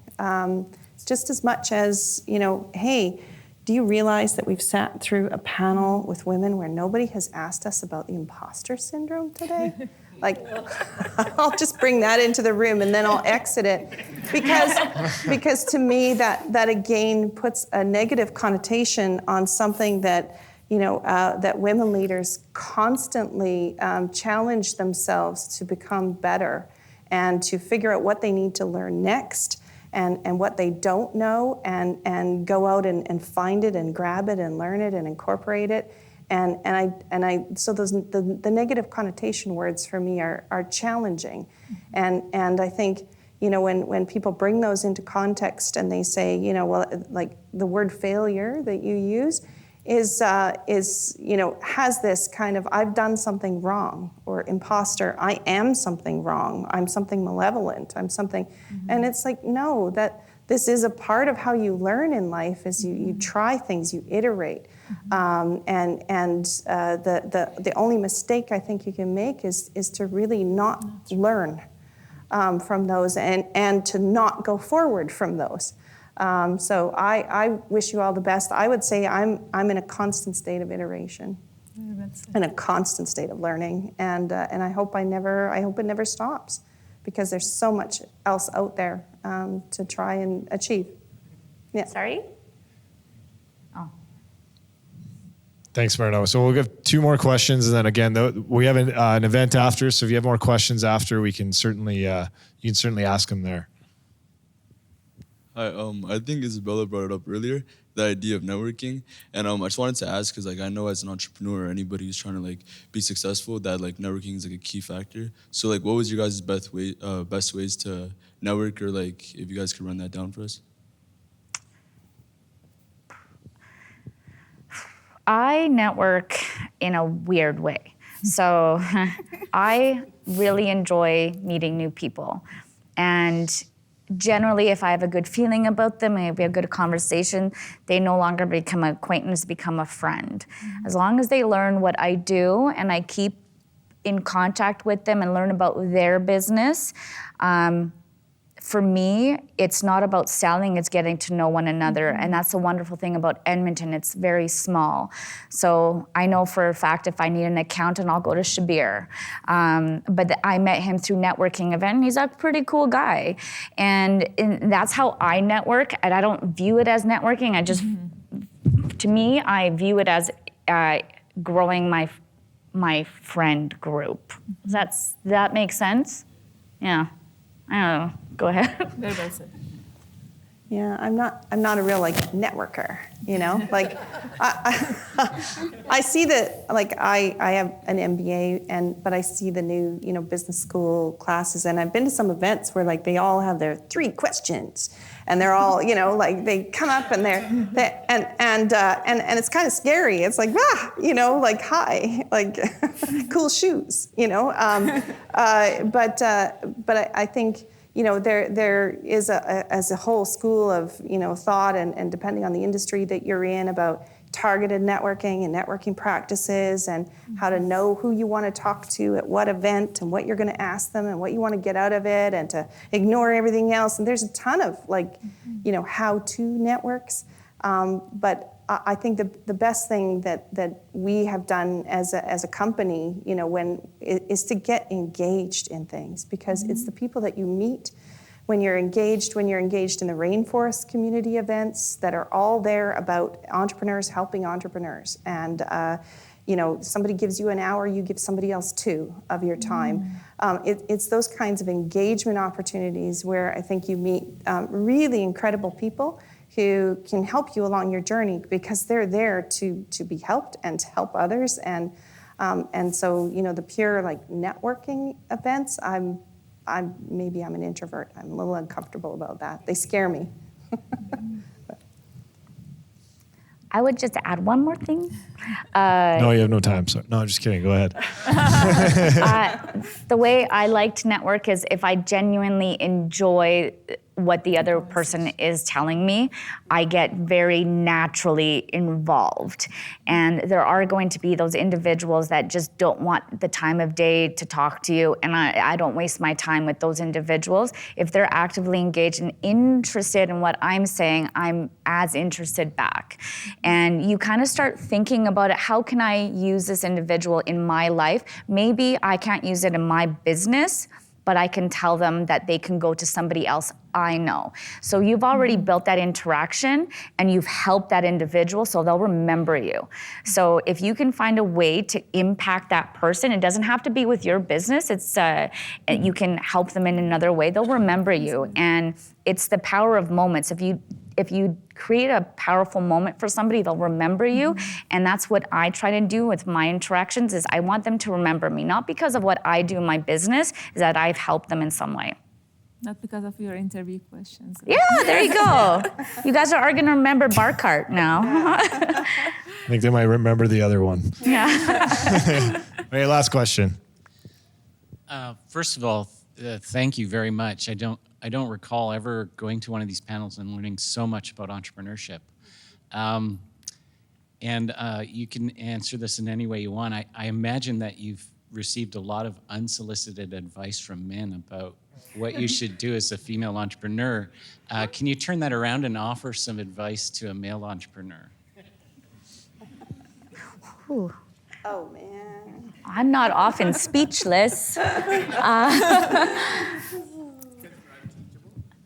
Just as much as hey, do you realize that we've sat through a panel with women where nobody has asked us about the imposter syndrome today? I'll just bring that into the room and then I'll exit it. Because to me, that again puts a negative connotation on something that, that women leaders constantly challenge themselves to become better and to figure out what they need to learn next. And what they don't know, and go out and find it and grab it and learn it and incorporate it. So the negative connotation words for me are challenging. And I think, when people bring those into context and they say, like the word failure that you use is has this kind of, I've done something wrong, or imposter, I am something wrong, I'm something malevolent, I'm something, and it's like, no, that this is a part of how you learn in life, is you try things, you iterate, the only mistake I think you can make is to really not learn from those and to not go forward from those. So I wish you all the best. I would say I'm in a constant state of iteration, and a constant state of learning, and I hope it never stops, because there's so much else out there to try and achieve. Yeah. Sorry? Oh. Thanks, Myrna. So we'll give 2 more questions, and then again, we have an event after. So if you have more questions after, we can certainly you can certainly ask them there. Hi, I think Isabella brought it up earlier, the idea of networking, and I just wanted to ask, because I know as an entrepreneur or anybody who's trying to be successful, that networking is a key factor. So what was your guys' best ways to network, or if you guys could run that down for us? I network in a weird way. So I really enjoy meeting new people, and generally, if I have a good feeling about them, maybe a good conversation, they no longer become an acquaintance, become a friend. As long as they learn what I do and I keep in contact with them and learn about their business, for me, it's not about selling, it's getting to know one another. And that's the wonderful thing about Edmonton, it's very small. So I know for a fact if I need an accountant, I'll go to Shabir. But I met him through networking event, and he's a pretty cool guy. And that's how I network, and I don't view it as networking, I just, to me, I view it as growing my friend group. Does that make sense? Yeah. I don't know. Go ahead. Very well said. Yeah, I'm not a real like networker, you know. Like, I see that, like I have an MBA, but I see the new, you know, business school classes, and I've been to some events where like they all have their 3 questions, and they're all, you know, like they come up and and it's kind of scary. It's like, you know, like hi, like cool shoes, you know. But I think, you know, there is as a whole school of, you know, thought and depending on the industry that you're in about targeted networking and networking practices and how to know who you want to talk to at what event and what you're going to ask them and what you want to get out of it and to ignore everything else. And there's a ton of like, you know, how-to networks. But I think the best thing that we have done as a company, you know, is to get engaged in things, because it's the people that you meet when you're engaged in the rainforest community events that are all there about entrepreneurs helping entrepreneurs. And you know, somebody gives you an hour, you give somebody else 2 of your time. It's those kinds of engagement opportunities where I think you meet really incredible people who can help you along your journey, because they're there to be helped and to help others. And so, you know, the pure like networking events, maybe I'm an introvert. I'm a little uncomfortable about that. They scare me. I would just add one more thing. No, you have no time. So, no, I'm just kidding. Go ahead. The way I like to network is if I genuinely enjoy what the other person is telling me, I get very naturally involved. And there are going to be those individuals that just don't want the time of day to talk to you, and I don't waste my time with those individuals. If they're actively engaged and interested in what I'm saying, I'm as interested back. And you kind of start thinking about it, how can I use this individual in my life? Maybe I can't use it in my business, but I can tell them that they can go to somebody else I know. So you've already built that interaction and you've helped that individual, so they'll remember you. So if you can find a way to impact that person, it doesn't have to be with your business, it's you can help them in another way, they'll remember you. And it's the power of moments. If you create a powerful moment for somebody, they'll remember you. And that's what I try to do with my interactions, is I want them to remember me, not because of what I do in my business, is that I've helped them in some way. Not because of your interview questions. Yeah, there you go. You guys are going to remember bar cart now. I think they might remember the other one. Yeah. Okay, last question. First of all, thank you very much. I don't recall ever going to one of these panels and learning so much about entrepreneurship. And you can answer this in any way you want. I imagine that you've received a lot of unsolicited advice from men about what you should do as a female entrepreneur. Can you turn that around and offer some advice to a male entrepreneur? Ooh. Oh, man. I'm not often speechless.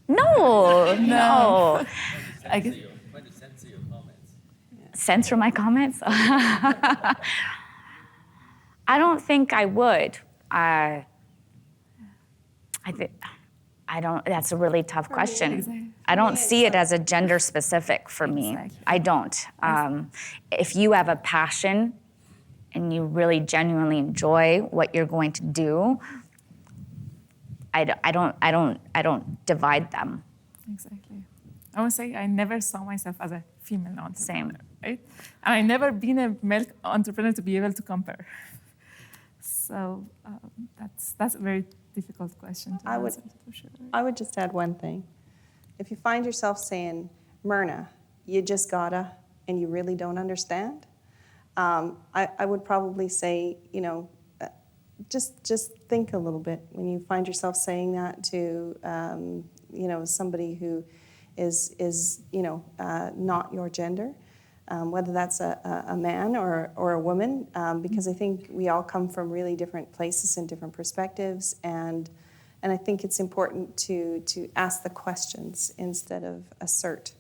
No. I guess. Censor my comments? I don't think I would. I don't. That's a really tough question. Exactly. I don't see it as a gender specific for me. Exactly. I don't. If you have a passion and you really genuinely enjoy what you're going to do, I don't divide them. Exactly. I would say I never saw myself as a female entrepreneur. Same. Right? And I never been a male entrepreneur to be able to compare. So that's a very difficult question to answer, for sure. I would just add one thing. If you find yourself saying, Myrna, you just gotta, and you really don't understand, I would probably say, just think a little bit when you find yourself saying that to somebody who is not your gender, whether that's a man or a woman, because I think we all come from really different places and different perspectives, and I think it's important to ask the questions instead of assert.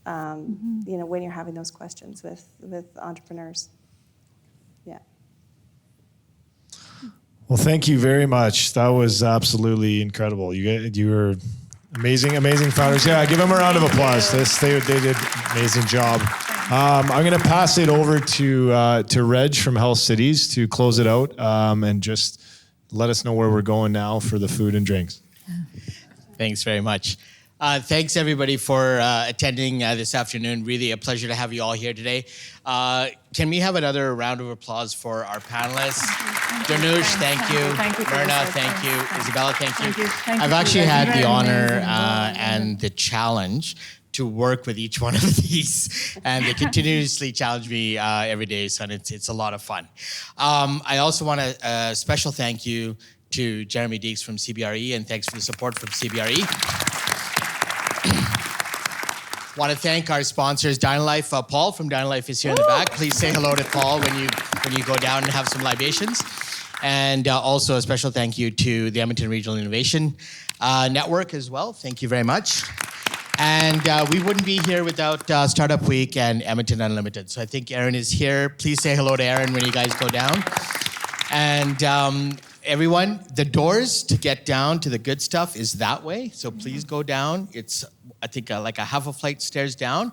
When you're having those questions with entrepreneurs. Yeah. Well, thank you very much. That was absolutely incredible. You were amazing founders. Yeah, give them a round of applause. They did an amazing job. I'm going to pass it over to Reg from Health Cities to close it out and just let us know where we're going now for the food and drinks. Thanks very much. Thanks everybody for attending this afternoon. Really a pleasure to have you all here today. Can we have another round of applause for our panelists? Danush, thank you. Myrna, thank you. Isabella, thank you. I've actually had the honor and the challenge to work with each one of these, and they continuously challenge me every day, so it's a lot of fun. I also want a special thank you to Jeremy Deeks from CBRE, and thanks for the support from CBRE. Want to thank our sponsors, DynaLIFE. Paul from DynaLIFE is here in the back. Please say hello to Paul when you go down and have some libations. And also a special thank you to the Edmonton Regional Innovation Network as well. Thank you very much. And we wouldn't be here without Startup Week and Edmonton Unlimited. So I think Aaron is here. Please say hello to Aaron when you guys go down. And everyone, the doors to get down to the good stuff is that way. So please go down. It's, I think, like a half a flight stairs down.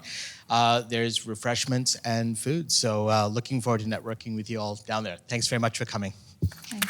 There's refreshments and food. So looking forward to networking with you all down there. Thanks very much for coming. Thank